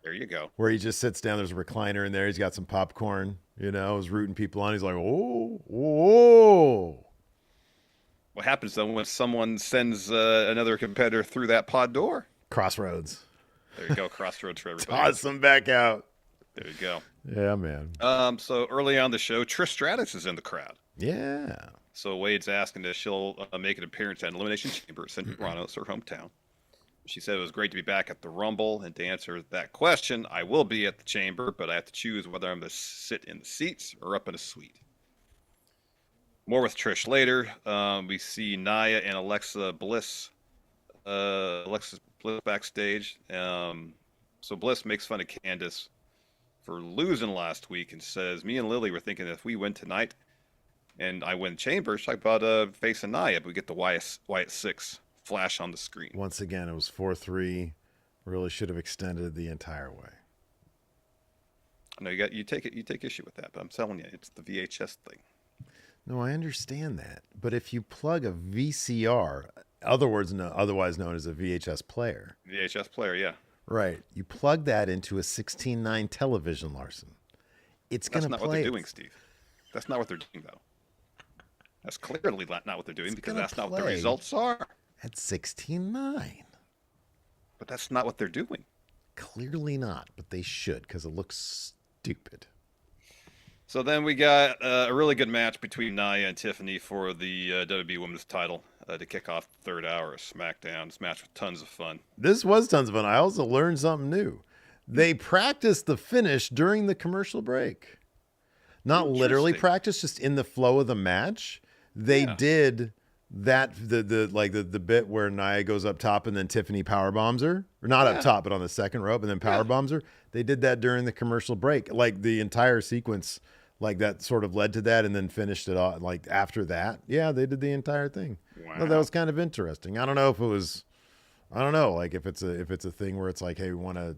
Speaker 2: There you go.
Speaker 1: Where he just sits down. There's a recliner in there. He's got some popcorn. He's rooting people on. He's like, oh.
Speaker 2: What happens though when someone sends another competitor through that pod door?
Speaker 1: Crossroads.
Speaker 2: There you go. Crossroads for everybody.
Speaker 1: Toss them back out.
Speaker 2: There you go.
Speaker 1: Yeah, man.
Speaker 2: So early on the show, Trish Stratus is in the crowd.
Speaker 1: Yeah.
Speaker 2: So Wade's asking if she'll make an appearance at Elimination Chamber. It's in Toronto. It's her hometown. She said it was great to be back at the Rumble. And to answer that question, I will be at the Chamber, but I have to choose whether I'm going to sit in the seats or up in a suite. More with Trish later. We see Nia and Alexa Bliss. Alexa Bliss backstage. So Bliss makes fun of Candice for losing last week and says, me and Lily were thinking if we win tonight and I win Chamber, she's talking about facing Nia, but we get the Wyatt 6 flash on the screen.
Speaker 1: Once again, it was 4-3. Really should have extended the entire way.
Speaker 2: I know you take issue with that, but I'm telling you, it's the VHS thing.
Speaker 1: No, I understand that. But if you plug a VCR, otherwise known as a VHS player.
Speaker 2: VHS player, yeah.
Speaker 1: Right. You plug that into a 16:9 television, Larson. It's going to play.
Speaker 2: That's not what they're doing, Steve. That's not what they're doing, though. That's clearly not what they're doing because that's not what the results are.
Speaker 1: At 16:9.
Speaker 2: But that's not what they're doing.
Speaker 1: Clearly not, but they should because it looks stupid.
Speaker 2: So then we got a really good match between Nia and Tiffany for the WWE Women's title to kick off the third hour of Smackdown. This match was tons of fun.
Speaker 1: This was tons of fun. I also learned something new. They practiced the finish during the commercial break. Not literally practice, just in the flow of the match. They did that the bit where Nia goes up top and then Tiffany power bombs her. Or not up top, but on the second rope and then power bombs her. They did that during the commercial break. Like the entire sequence. Like that sort of led to that and then finished it off. Like after that, they did the entire thing.
Speaker 2: Wow.
Speaker 1: Well, that was kind of interesting. I don't know if it was, like if it's a thing where it's like, hey, we want to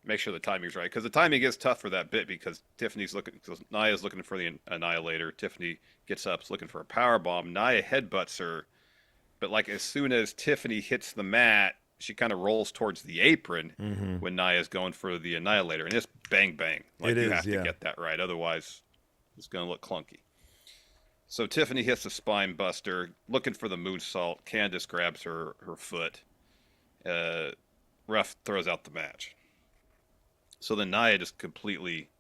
Speaker 2: make sure the timing's right because the timing is tough for that bit because Nia's looking for the Annihilator. Tiffany gets up, is looking for a power bomb. Nia headbutts her, but like as soon as Tiffany hits the mat, she kind of rolls towards the apron when Nia's going for the Annihilator, and it's bang bang. Like you have to get that right, otherwise it's going to look clunky. So Tiffany hits the spine buster, looking for the moonsault. Candice grabs her foot. Ref throws out the match. So then Nia just completely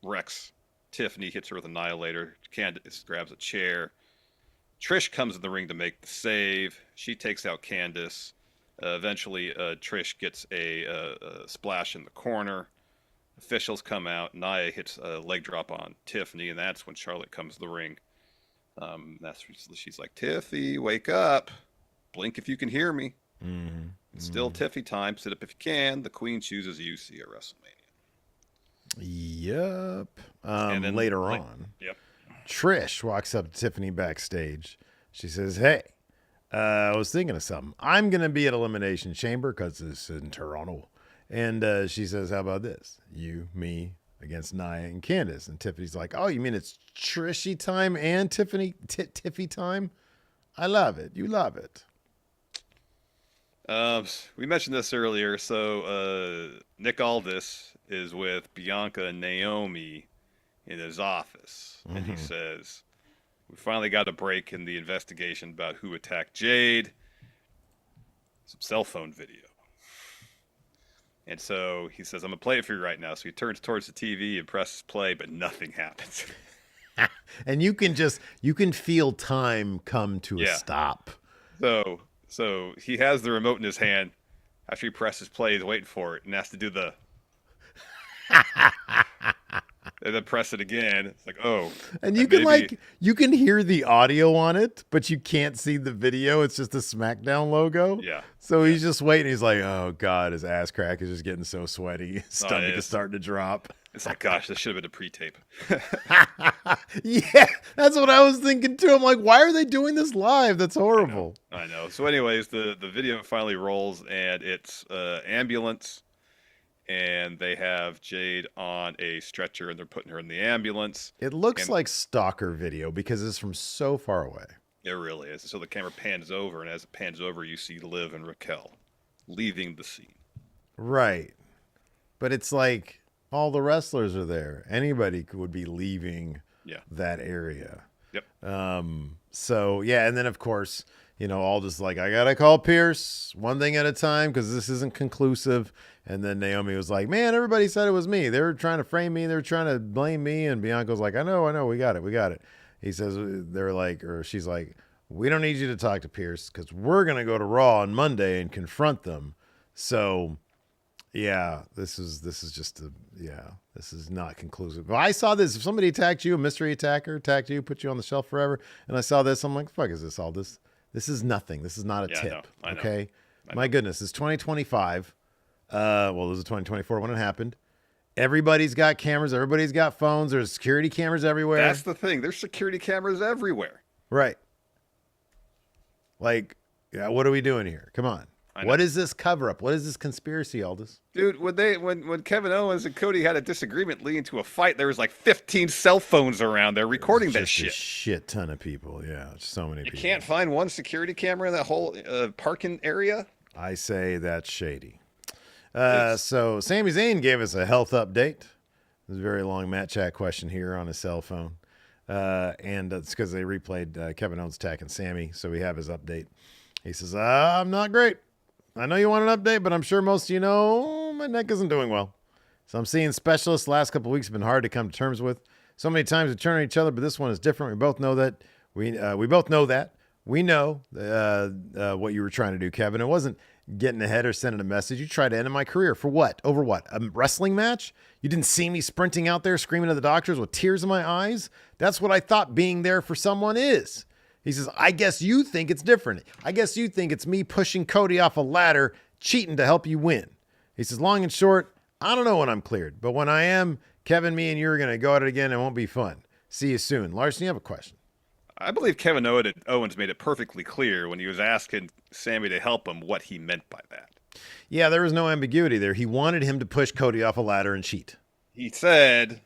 Speaker 2: wrecks Tiffany, hits her with Annihilator. Candice grabs a chair. Trish comes in the ring to make the save. She takes out Candice. Eventually, Trish gets a splash in the corner. Officials come out. Nia hits a leg drop on Tiffany, and that's when Charlotte comes to the ring. She's like, Tiffy, wake up. Blink if you can hear me. It's still Tiffy time. Sit up if you can. The Queen chooses you. See you at WrestleMania.
Speaker 1: Yep. And then later on, Trish walks up to Tiffany backstage. She says, hey, I was thinking of something. I'm going to be at Elimination Chamber because it's in Toronto. And she says, how about this? You, me, against Nia and Candice. And Tiffany's like, oh, you mean it's Trishy time and Tiffy time? I love it. You love it.
Speaker 2: We mentioned this earlier. So Nick Aldis is with Bianca and Naomi in his office. And he says, we finally got a break in the investigation about who attacked Jade. Some cell phone video. And so he says, I'm going to play it for you right now. So he turns towards the TV and presses play, but nothing happens.
Speaker 1: And you can feel time come to a stop.
Speaker 2: So he has the remote in his hand. After he presses play, he's waiting for it and has to do the... and then press it again. It's like, oh.
Speaker 1: And you can hear the audio on it, but you can't see the video. It's just a Smackdown logo.
Speaker 2: Yeah.
Speaker 1: So he's just waiting. He's like, oh God, his ass crack is just getting so sweaty. His stomach is starting to drop.
Speaker 2: It's like, gosh, this should have been a pre-tape.
Speaker 1: Yeah, that's what I was thinking too. I'm like, why are they doing this live? That's horrible.
Speaker 2: I know. So anyways, the video finally rolls and it's ambulance and they have Jade on a stretcher, and they're putting her in the ambulance.
Speaker 1: It looks like stalker video because it's from so far away.
Speaker 2: It really is. So the camera pans over, and as it pans over, you see Liv and Raquel leaving the scene.
Speaker 1: Right. But it's like all the wrestlers are there. Anybody would be leaving that area.
Speaker 2: Yep.
Speaker 1: So, yeah, and then, of course, all just like, I got to call Pierce one thing at a time because this isn't conclusive. And then Naomi was like, man, everybody said it was me. They were trying to frame me. They were trying to blame me. And Bianca's like, I know. We got it. He says, she's like, we don't need you to talk to Pierce because we're going to go to Raw on Monday and confront them. So, yeah, this is not conclusive. But I saw this. If somebody attacked you, a mystery attacker attacked you, put you on the shelf forever, and I saw this, I'm like, fuck is this all this? This is nothing. This is not a tip.
Speaker 2: I know.
Speaker 1: Okay? My goodness, it's 2025. Well, it was 2024 when it happened. Everybody's got cameras. Everybody's got phones. There's security cameras everywhere.
Speaker 2: That's the thing. There's security cameras everywhere.
Speaker 1: Right. Like, what are we doing here? Come on. What is this cover up? What is this conspiracy, Aldous?
Speaker 2: Dude, when Kevin Owens and Cody had a disagreement leading to a fight, there was like 15 cell phones around there recording that shit.
Speaker 1: A shit ton of people. Yeah, so many people.
Speaker 2: You can't find one security camera in that whole parking area?
Speaker 1: I say that's shady. So Sami Zayn gave us a health update. There's a very long Matt Chat question here on his cell phone. And it's because they replayed Kevin Owens attacking Sami, so we have his update. He says, I'm not great. I know you want an update, but I'm sure most of you know my neck isn't doing well. So I'm seeing specialists the last couple of weeks have been hard to come to terms with. So many times we turn on each other, but this one is different. We both know that. We both know that. We know what you were trying to do, Kevin. It wasn't getting ahead or sending a message. You tried to end my career. For what? Over what? A wrestling match? You didn't see me sprinting out there screaming at the doctors with tears in my eyes? That's what I thought being there for someone is. He says, I guess you think it's different. I guess you think it's me pushing Cody off a ladder, cheating to help you win. He says, long and short, I don't know when I'm cleared, but when I am, Kevin, me, and you are going to go at it again. It won't be fun. See you soon. Larson, you have a question.
Speaker 2: I believe Kevin Owens made it perfectly clear when he was asking Sami to help him what he meant by that.
Speaker 1: Yeah, there was no ambiguity there. He wanted him to push Cody off a ladder and cheat.
Speaker 2: He said,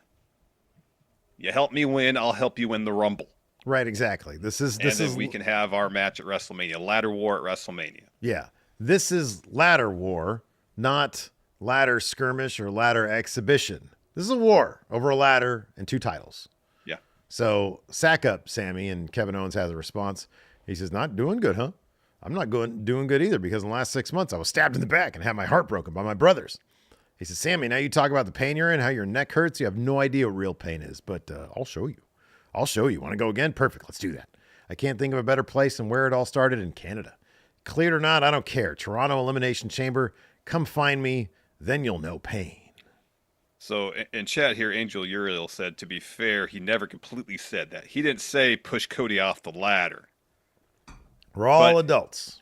Speaker 2: you help me win, I'll help you win the Rumble.
Speaker 1: Right, exactly. Then
Speaker 2: we can have our match at WrestleMania, ladder war at WrestleMania.
Speaker 1: Yeah, this is ladder war, not ladder skirmish or ladder exhibition. This is a war over a ladder and 2 titles.
Speaker 2: Yeah.
Speaker 1: So sack up, Sami, and Kevin Owens has a response. He says, not doing good, huh? I'm not doing good either because in the last 6 months I was stabbed in the back and had my heart broken by my brothers. He says, Sami, now you talk about the pain you're in, how your neck hurts. You have no idea what real pain is, but I'll show you. Want to go again? Perfect. Let's do that. I can't think of a better place than where it all started in Canada. Cleared or not, I don't care. Toronto Elimination Chamber. Come find me. Then you'll know pain.
Speaker 2: So in chat here, Angel Uriel said, to be fair, he never completely said that. He didn't say push Cody off the ladder.
Speaker 1: We're all adults.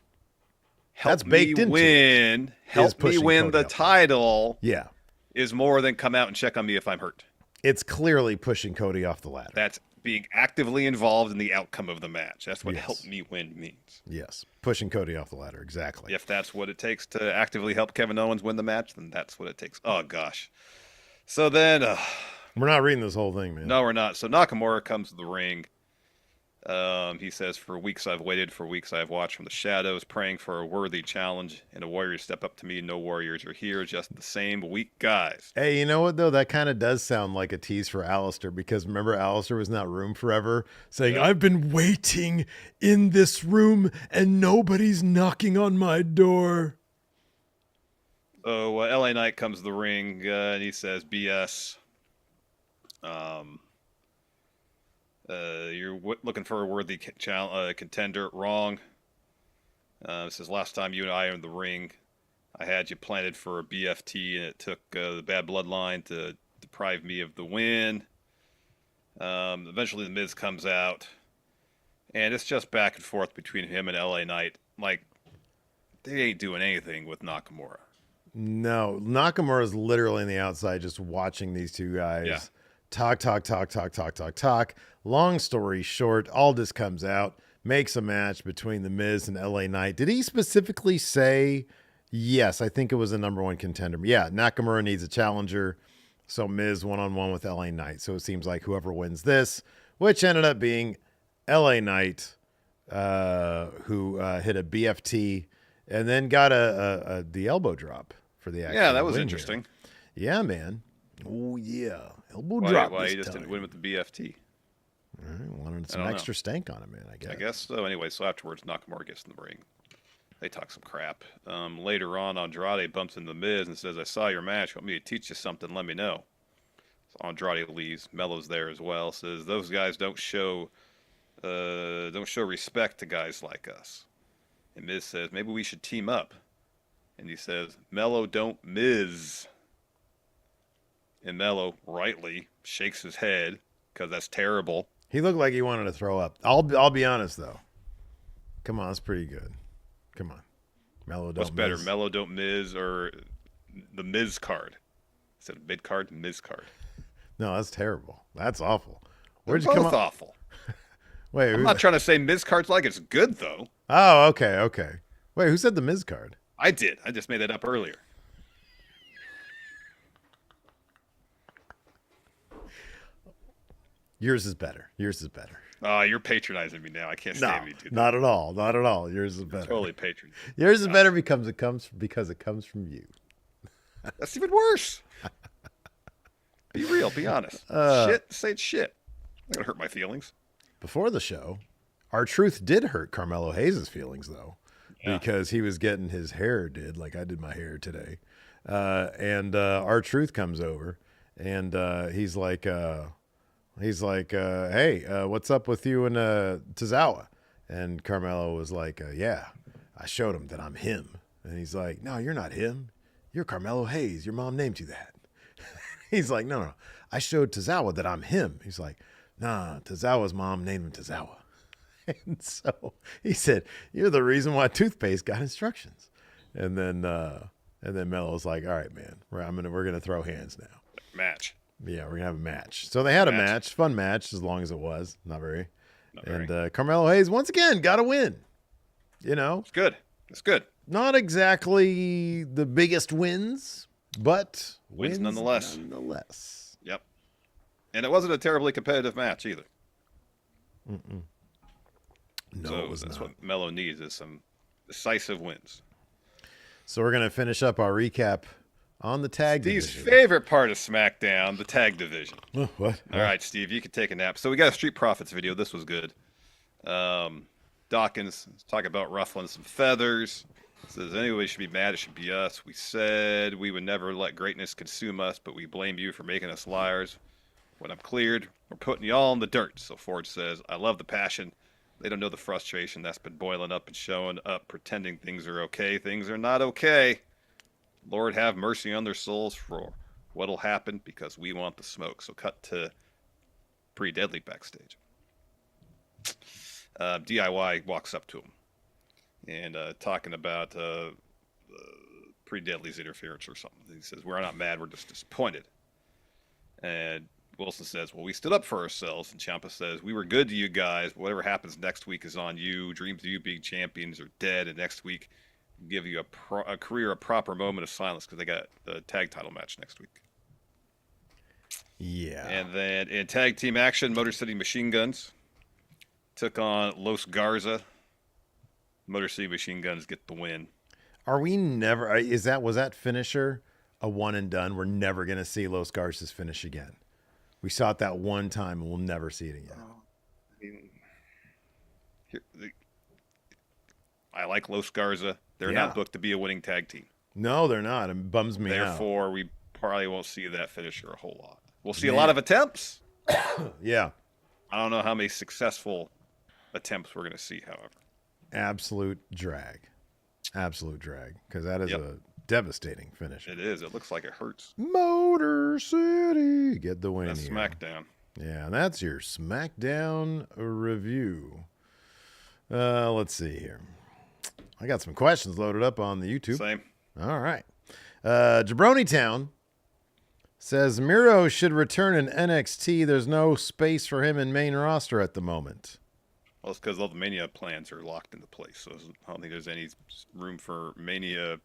Speaker 1: That's baked into
Speaker 2: win. Help me win the title.
Speaker 1: Yeah.
Speaker 2: Is more than come out and check on me if I'm hurt.
Speaker 1: It's clearly pushing Cody off the ladder.
Speaker 2: That's being actively involved in the outcome of the match. That's what help me win means.
Speaker 1: Yes. Pushing Cody off the ladder. Exactly.
Speaker 2: If that's what it takes to actively help Kevin Owens win the match, then that's what it takes. Oh, gosh. So then...
Speaker 1: we're not reading this whole thing, man.
Speaker 2: No, we're not. So Nakamura comes to the ring. He says, for weeks I've waited, for weeks I've watched from the shadows, praying for a worthy challenge, and a warrior step up to me. No warriors are here, just the same weak guys.
Speaker 1: Hey, you know what, though? That kind of does sound like a tease for Alistair, because remember, Alistair was in that room forever saying, I've been waiting in this room, and nobody's knocking on my door.
Speaker 2: So LA Knight comes to the ring, and he says, BS. You're looking for a worthy contender. Wrong. This is last time you and I are in the ring. I had you planted for a BFT, and it took the bad bloodline to deprive me of the win. Eventually, The Miz comes out, and it's just back and forth between him and LA Knight. Like, they ain't doing anything with Nakamura.
Speaker 1: No, Nakamura is literally on the outside just watching these two guys talk. Long story short, Aldis comes out, makes a match between The Miz and LA Knight. Did he specifically say, Yes, I think it was the number one contender. Yeah, Nakamura needs a challenger. So Miz one-on-one with LA Knight. So it seems like whoever wins this, which ended up being LA Knight, who hit a BFT and then got the elbow drop for the actual
Speaker 2: Yeah, that was
Speaker 1: win
Speaker 2: interesting.
Speaker 1: Here. Yeah, man. Oh, yeah. Elbow drop.
Speaker 2: Why he just didn't win with the BFT?
Speaker 1: All right, wanted some extra stank on him, man, I guess.
Speaker 2: I guess so. Anyway, so afterwards, Nakamura gets in the ring. They talk some crap. Later on, Andrade bumps into The Miz and says, I saw your match. Want me to teach you something? Let me know. So Andrade leaves. Melo's there as well. Says, those guys don't show respect to guys like us. And Miz says, maybe we should team up. And he says, Melo don't Miz. And Melo, rightly, shakes his head because that's terrible.
Speaker 1: He looked like he wanted to throw up. I'll be honest, though. Come on, that's pretty good. Come on. Melo don't
Speaker 2: What's better,
Speaker 1: Miz.
Speaker 2: Melo don't Miz or the Miz card? Instead of mid card, Miz card.
Speaker 1: No, that's terrible. That's awful.
Speaker 2: Where'd you come up? Awful.
Speaker 1: Wait,
Speaker 2: I'm not trying to say Miz card's like it's good, though.
Speaker 1: Oh, okay. Wait, who said the Miz card?
Speaker 2: I did. I just made that up earlier.
Speaker 1: Yours is better.
Speaker 2: You're patronizing me now. I can't stand you do that.
Speaker 1: Not at all. Not at all. Yours is better.
Speaker 2: Totally patronizing.
Speaker 1: Yours is better because it comes from you.
Speaker 2: That's even worse. Be real. Be honest. Say shit. Not gonna hurt my feelings.
Speaker 1: Before the show, R-Truth did hurt Carmelo Hayes' feelings, though, because he was getting his hair did, like I did my hair today. And R-Truth comes over, and he's like, hey, what's up with you and Tozawa? And Carmelo was like, yeah, I showed him that I'm him. And he's like, no, you're not him. You're Carmelo Hayes. Your mom named you that. He's like, no, I showed Tozawa that I'm him. He's like, nah, Tozawa's mom named him Tozawa. And so he said, you're the reason why toothpaste got instructions. And then Melo was like, all right, man, we're gonna throw hands now.
Speaker 2: Match.
Speaker 1: Yeah, we're gonna have a match. So they had a match, fun match, as long as it was. Not very. And Carmelo Hayes once again got a win. You know,
Speaker 2: it's good. It's good.
Speaker 1: Not exactly the biggest wins, but wins
Speaker 2: nonetheless. Yep. And it wasn't a terribly competitive match either.
Speaker 1: Mm-mm. No,
Speaker 2: so
Speaker 1: it was
Speaker 2: that's
Speaker 1: not.
Speaker 2: what Melo needs is some decisive wins.
Speaker 1: So we're gonna finish up our recap on the tag
Speaker 2: Steve's
Speaker 1: division.
Speaker 2: favorite part of SmackDown, the tag division.
Speaker 1: What?
Speaker 2: All right, Steve, you can take a nap. So we got a Street Profits video. This was good. Dawkins talking about ruffling some feathers. Says anybody should be mad, it should be us. We said we would never let greatness consume us, but we blame you for making us liars. When I'm cleared, we're putting you all in the dirt. So Ford says, I love the passion. They don't know the frustration that's been boiling up and showing up, pretending things are okay. Things are not okay. Lord have mercy on their souls for what'll happen because we want the smoke. So cut to Pretty Deadly backstage. DIY walks up to him and talking about Pretty Deadly's interference or something. He says, we're not mad, we're just disappointed. And Wilson says, well, we stood up for ourselves. And Ciampa says, we were good to you guys, but whatever happens next week is on you. Dreams of you being champions are dead, and next week we'll give you a career, a proper moment of silence because they got the tag title match next week.
Speaker 1: Yeah.
Speaker 2: And then in tag team action, Motor City Machine Guns took on Los Garza. Motor City Machine Guns get the win.
Speaker 1: Are we never? Was that finisher a one and done? We're never going to see Los Garza's finish again. We saw it that one time, and we'll never see it again.
Speaker 2: I like Los Garza. They're not booked to be a winning tag team.
Speaker 1: No, they're not. It bums me out.
Speaker 2: Therefore, we probably won't see that finisher a whole lot. We'll see a lot of attempts.
Speaker 1: Yeah.
Speaker 2: I don't know how many successful attempts we're going to see, however.
Speaker 1: Absolute drag. Because that is a devastating finish.
Speaker 2: It is. It looks like it hurts.
Speaker 1: Motor City. Get the win.
Speaker 2: That's
Speaker 1: here.
Speaker 2: SmackDown.
Speaker 1: Yeah, that's your SmackDown review. Let's see here. I got some questions loaded up on the YouTube.
Speaker 2: Same.
Speaker 1: All right. Jabroni Town says Miro should return in NXT. There's no space for him in main roster at the moment.
Speaker 2: Well, it's because all the Mania plans are locked into place. So I don't think there's any room for Mania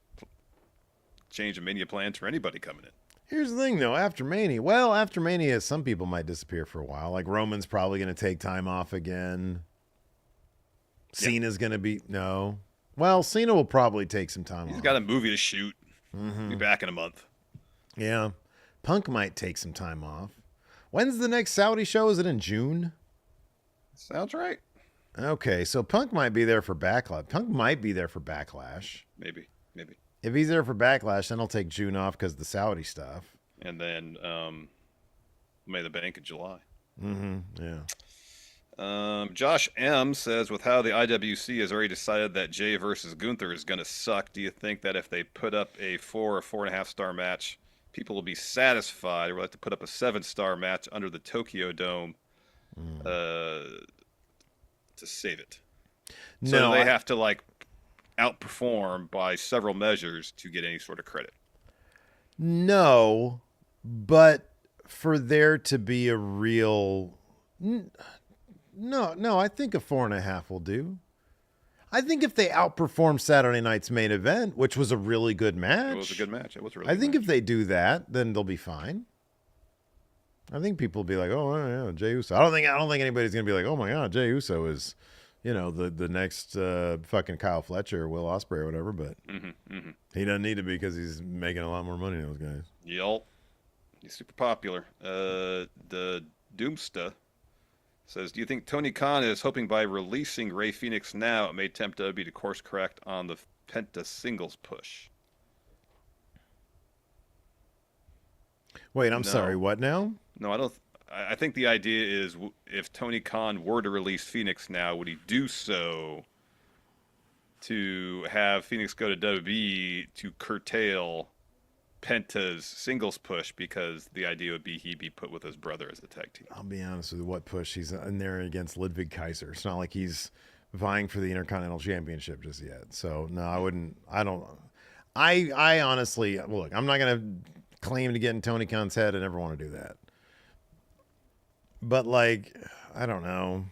Speaker 2: change of Mania plans for anybody coming in.
Speaker 1: Here's the thing, though. After Mania, some people might disappear for a while. Like Roman's probably going to take time off again. Cena's going to be no. Well, Cena will probably take some time off.
Speaker 2: He's got a movie to shoot. Be back in a month.
Speaker 1: Yeah, Punk might take some time off. When's the next Saudi show? Is it in June?
Speaker 2: Sounds right.
Speaker 1: Okay, so Punk might be there for Backlash. Punk might be there for Backlash.
Speaker 2: Maybe.
Speaker 1: If he's there for Backlash, then he'll take June off because of the Saudi stuff.
Speaker 2: And then May the Bank in July.
Speaker 1: Yeah.
Speaker 2: Josh M says, with how the IWC has already decided that Jay versus Gunther is going to suck, do you think that if they put up a 4 or 4.5 star match, people will be satisfied, or would like to put up a 7-star match under the Tokyo Dome to save it? So they have to like outperform by several measures to get any sort of credit.
Speaker 1: No, but for there to be a real no, I think a 4.5 will do. I think if they outperform Saturday night's main event, which was a really good match.
Speaker 2: It was a good match. It was a really
Speaker 1: I
Speaker 2: good
Speaker 1: think
Speaker 2: match.
Speaker 1: if they do that, then they'll be fine. I think people will be like, "Oh, yeah, Jey Uso." I don't think anybody's gonna be like, "Oh my God, Jey Uso is, the next fucking Kyle Fletcher or Will Ospreay or whatever." But he doesn't need to be because he's making a lot more money than those guys.
Speaker 2: Yep. He's super popular. The Doomsta says, do you think Tony Khan is hoping by releasing Rey Fenix now it may tempt WWE to course correct on the Penta singles push?
Speaker 1: Wait, I'm sorry. What now?
Speaker 2: No, I don't. I think the idea is if Tony Khan were to release Phoenix now, would he do so to have Phoenix go to WWE to curtail Penta's singles push, because the idea would be he'd be put with his brother as a tag team?
Speaker 1: I'll be honest with you. What push? He's in there against Ludwig Kaiser. It's not like he's vying for the Intercontinental Championship just yet. So, no, I wouldn't. I honestly, look, I'm not going to claim to get in Tony Khan's head. I never want to do that. But, like, I don't know.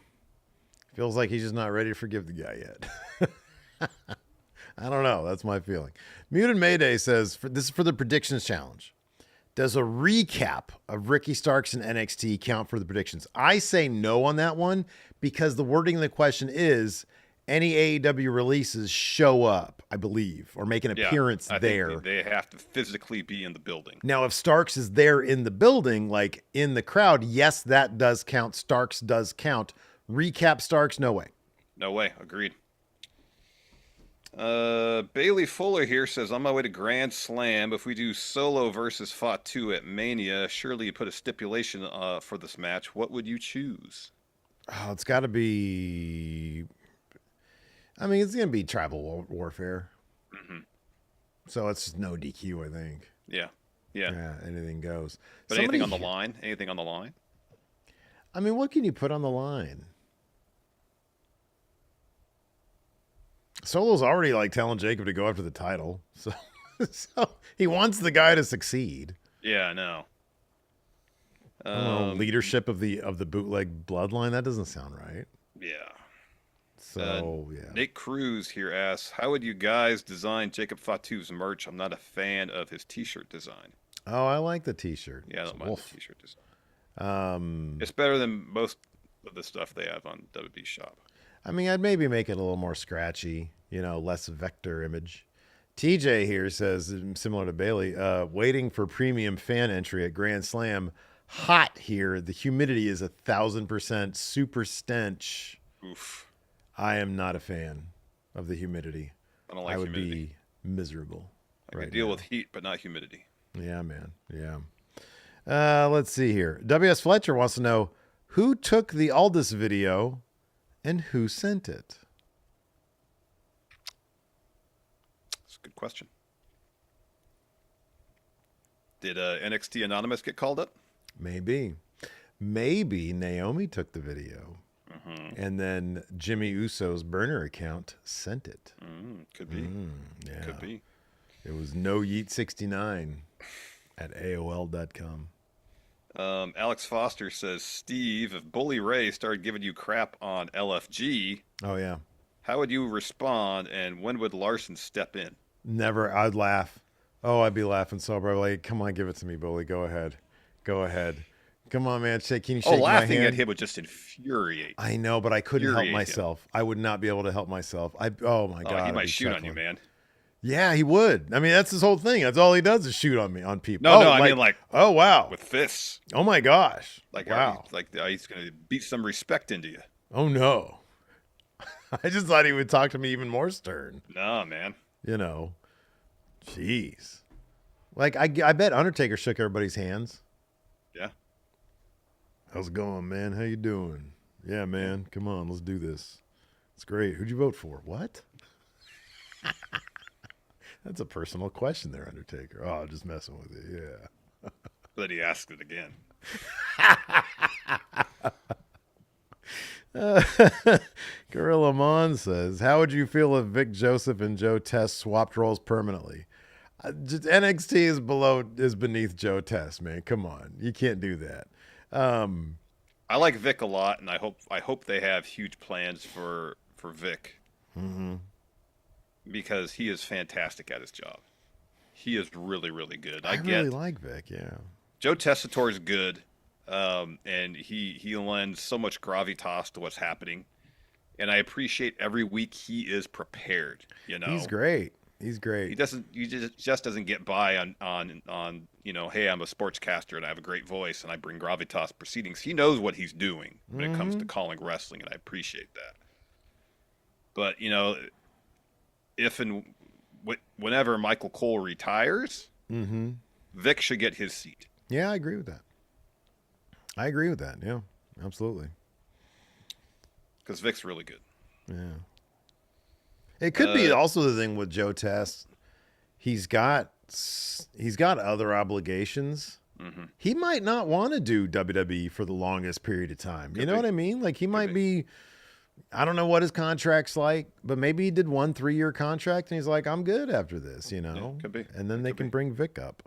Speaker 1: Feels like he's just not ready to forgive the guy yet. I don't know. That's my feeling. Muted Mayday says, this is for the predictions challenge. Does a recap of Ricky Starks and NXT count for the predictions? I say no on that one because the wording of the question is any AEW releases show up, I believe, or make an appearance there.
Speaker 2: Think they have to physically be in the building.
Speaker 1: Now, if Starks is there in the building, like in the crowd, yes, that does count. Starks does count. Recap Starks, no way.
Speaker 2: No way. Agreed. Bailey Fuller here says, on my way to Grand Slam, if we do Solo versus Fatu at Mania, surely you put a stipulation for this match. What would you choose?
Speaker 1: Oh, it's got to be... I mean, it's going to be tribal warfare. So it's no DQ, I think.
Speaker 2: Yeah,
Speaker 1: anything goes.
Speaker 2: But anything on the line? Anything on the line?
Speaker 1: I mean, what can you put on the line? Solo's already like telling Jacob to go after the title, so he wants the guy to succeed.
Speaker 2: Yeah, I know.
Speaker 1: Leadership of the bootleg bloodline, that doesn't sound right.
Speaker 2: Yeah.
Speaker 1: So
Speaker 2: Nate Cruz here asks, how would you guys design Jacob Fatu's merch? I'm not a fan of his T-shirt design.
Speaker 1: Oh, I like the T-shirt.
Speaker 2: Yeah, I don't mind the T-shirt design. It's better than most of the stuff they have on WB Shop.
Speaker 1: I mean, I'd maybe make it a little more scratchy, less vector image. TJ here says, similar to Bailey, waiting for premium fan entry at Grand Slam. Hot here. The humidity is 1,000%. Super stench.
Speaker 2: Oof.
Speaker 1: I am not a fan of the humidity.
Speaker 2: I don't like humidity.
Speaker 1: I would be miserable.
Speaker 2: I can deal with heat, but not humidity.
Speaker 1: Yeah, man. Yeah. Let's see here. W.S. Fletcher wants to know, who took the Aldous video and who sent it?
Speaker 2: That's a good question. Did NXT Anonymous get called up?
Speaker 1: Maybe Naomi took the video. And then Jimmy Uso's burner account sent it.
Speaker 2: Could be.
Speaker 1: Yeah.
Speaker 2: Could be.
Speaker 1: It was noyeat69 at AOL.com.
Speaker 2: Alex Foster says, Steve, if Bully Ray started giving you crap on LFG,
Speaker 1: oh yeah,
Speaker 2: how would you respond, and when would Larson step in?
Speaker 1: Never. I'd laugh. Oh, I'd be laughing so hard. Like, come on, give it to me, Bully. Go ahead. Come on, man. Can you shake my hand?
Speaker 2: Laughing at him would just infuriate.
Speaker 1: I know, but I couldn't help myself. I would not be able to help myself. Oh my God.
Speaker 2: He might shoot on you, man.
Speaker 1: Yeah, he would. I mean, that's his whole thing. That's all he does is shoot on people.
Speaker 2: No, I mean like.
Speaker 1: Oh wow.
Speaker 2: With fists.
Speaker 1: Oh my gosh.
Speaker 2: Like
Speaker 1: wow.
Speaker 2: He's gonna beat some respect into you.
Speaker 1: Oh no. I just thought he would talk to me even more stern.
Speaker 2: No, man.
Speaker 1: You know. Jeez. Like I bet Undertaker shook everybody's hands.
Speaker 2: Yeah.
Speaker 1: How's it going, man? How you doing? Yeah, man. Come on, let's do this. It's great. Who'd you vote for? What? That's a personal question there, Undertaker. Oh, just messing with you. Yeah.
Speaker 2: But he asked it again.
Speaker 1: Gorilla Mon says, how would you feel if Vic Joseph and Joe Test swapped roles permanently? NXT is beneath Joe Test, man. Come on. You can't do that.
Speaker 2: I like Vic a lot, and I hope they have huge plans for Vic.
Speaker 1: Mm-hmm.
Speaker 2: Because he is fantastic at his job. He is really, really good.
Speaker 1: I really like Vic, yeah.
Speaker 2: Joe Tessitore is good, and he lends so much gravitas to what's happening. And I appreciate every week he is prepared. You know,
Speaker 1: he's great. He
Speaker 2: just doesn't get by on hey, I'm a sportscaster and I have a great voice and I bring gravitas proceedings. He knows what he's doing when it comes to calling wrestling, and I appreciate that. But if and whenever Michael Cole retires, Vic should get his seat.
Speaker 1: Yeah, I agree with that. Yeah, absolutely.
Speaker 2: Because Vic's really good.
Speaker 1: Yeah. It could be also the thing with Joe Test. He's got other obligations. Mm-hmm. He might not want to do WWE for the longest period of time. You know what I mean? Like he might be. I don't know what his contract's like, but maybe he did 1 3-year contract and he's like, I'm good after this,
Speaker 2: Yeah, could be.
Speaker 1: And then they can bring Vic up.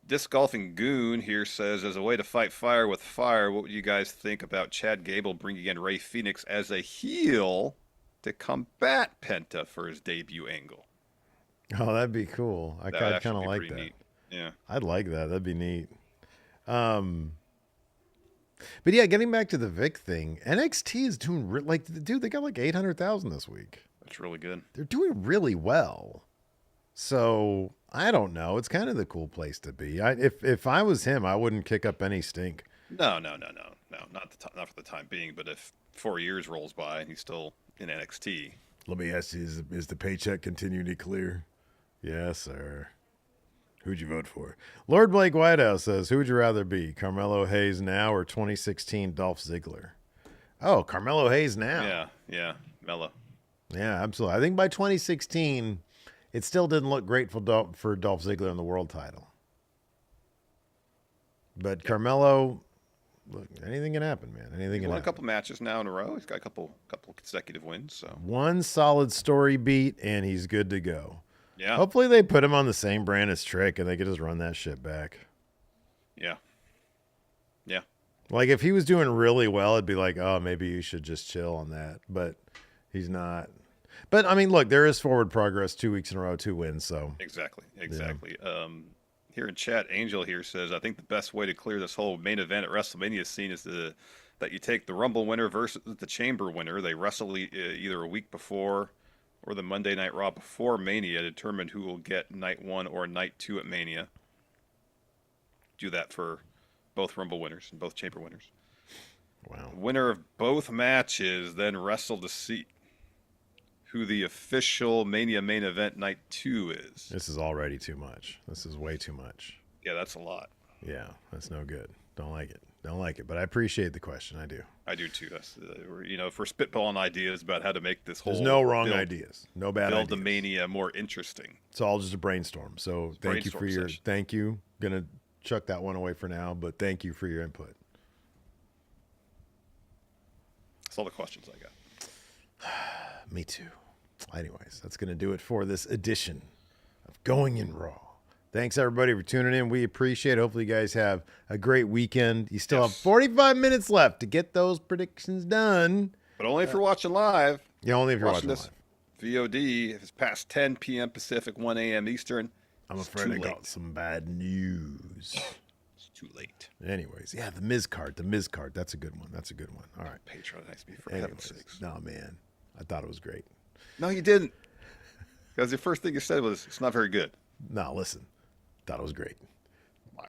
Speaker 2: Disc Golfing Goon here says, as a way to fight fire with fire, what would you guys think about Chad Gable bringing in Rey Fenix as a heel to combat Penta for his debut angle?
Speaker 1: Oh, that'd be cool. I kind of like that.
Speaker 2: Neat. Yeah.
Speaker 1: I'd like that. That'd be neat. But yeah, getting back to the Vic thing, NXT is doing dude, they got like 800,000 this week.
Speaker 2: That's really good.
Speaker 1: They're doing really well. So I don't know. It's kind of the cool place to be. If I was him, I wouldn't kick up any stink.
Speaker 2: No, not for the time being. But if 4 years rolls by and he's still in NXT,
Speaker 1: let me ask you: is the paycheck continuing to clear? Yes, sir. Who'd you vote for? Lord Blake Whitehouse says, who would you rather be, Carmelo Hayes now or 2016 Dolph Ziggler? Oh, Carmelo Hayes now.
Speaker 2: Yeah, Mello.
Speaker 1: Yeah, absolutely. I think by 2016, it still didn't look great for Dolph Ziggler in the world title. But Carmelo, look, anything can happen, man. Anything can happen.
Speaker 2: Won a couple matches now in a row. He's got a couple consecutive wins. So
Speaker 1: one solid story beat, and he's good to go.
Speaker 2: Yeah.
Speaker 1: Hopefully they put him on the same brand as Trick and they could just run that shit back.
Speaker 2: Yeah. Yeah.
Speaker 1: Like if he was doing really well, it'd be like, oh, maybe you should just chill on that. But he's not. But I mean, look, there is forward progress. 2 weeks in a row, 2 wins. So
Speaker 2: exactly. Yeah. Here in chat, Angel here says, I think the best way to clear this whole main event at WrestleMania scene is that you take the Rumble winner versus the Chamber winner. They wrestle either a week before or the Monday Night Raw before Mania, determine who will get night 1 or night 2 at Mania. Do that for both Rumble winners and both Chamber winners.
Speaker 1: Wow.
Speaker 2: Winner of both matches then wrestle to see who the official Mania main event night 2 is.
Speaker 1: This is already too much. This is way too much.
Speaker 2: Yeah, that's a lot.
Speaker 1: Yeah, that's no good. Don't like it. But I appreciate the question. I do.
Speaker 2: I do too. That's if we're spitballing ideas about how to make this whole
Speaker 1: there's no wrong ideas, no bad
Speaker 2: build
Speaker 1: ideas.
Speaker 2: the Mania more interesting.
Speaker 1: It's all just a brainstorm. So thank you for your thank you. Gonna chuck that one away for now, but thank you for your input.
Speaker 2: That's all the questions I got.
Speaker 1: Me too. Anyways, that's gonna do it for this edition of Going in Raw. Thanks, everybody, for tuning in. We appreciate it. Hopefully, you guys have a great weekend. You still have 45 minutes left to get those predictions done.
Speaker 2: But only if you're watching live.
Speaker 1: Yeah, only if you're watching live.
Speaker 2: VOD, if it's past 10 p.m. Pacific, 1 a.m. Eastern,
Speaker 1: I'm
Speaker 2: it's
Speaker 1: afraid
Speaker 2: too
Speaker 1: I got
Speaker 2: late.
Speaker 1: some bad news.
Speaker 2: It's too late.
Speaker 1: Anyways, yeah, the Miz card. That's a good one. All right.
Speaker 2: Patronize me for
Speaker 1: Anyways,
Speaker 2: heaven's sakes.
Speaker 1: no, man. I thought it was great.
Speaker 2: No, you didn't. Because the first thing you said was, it's not very good.
Speaker 1: No, listen. Thought it was great.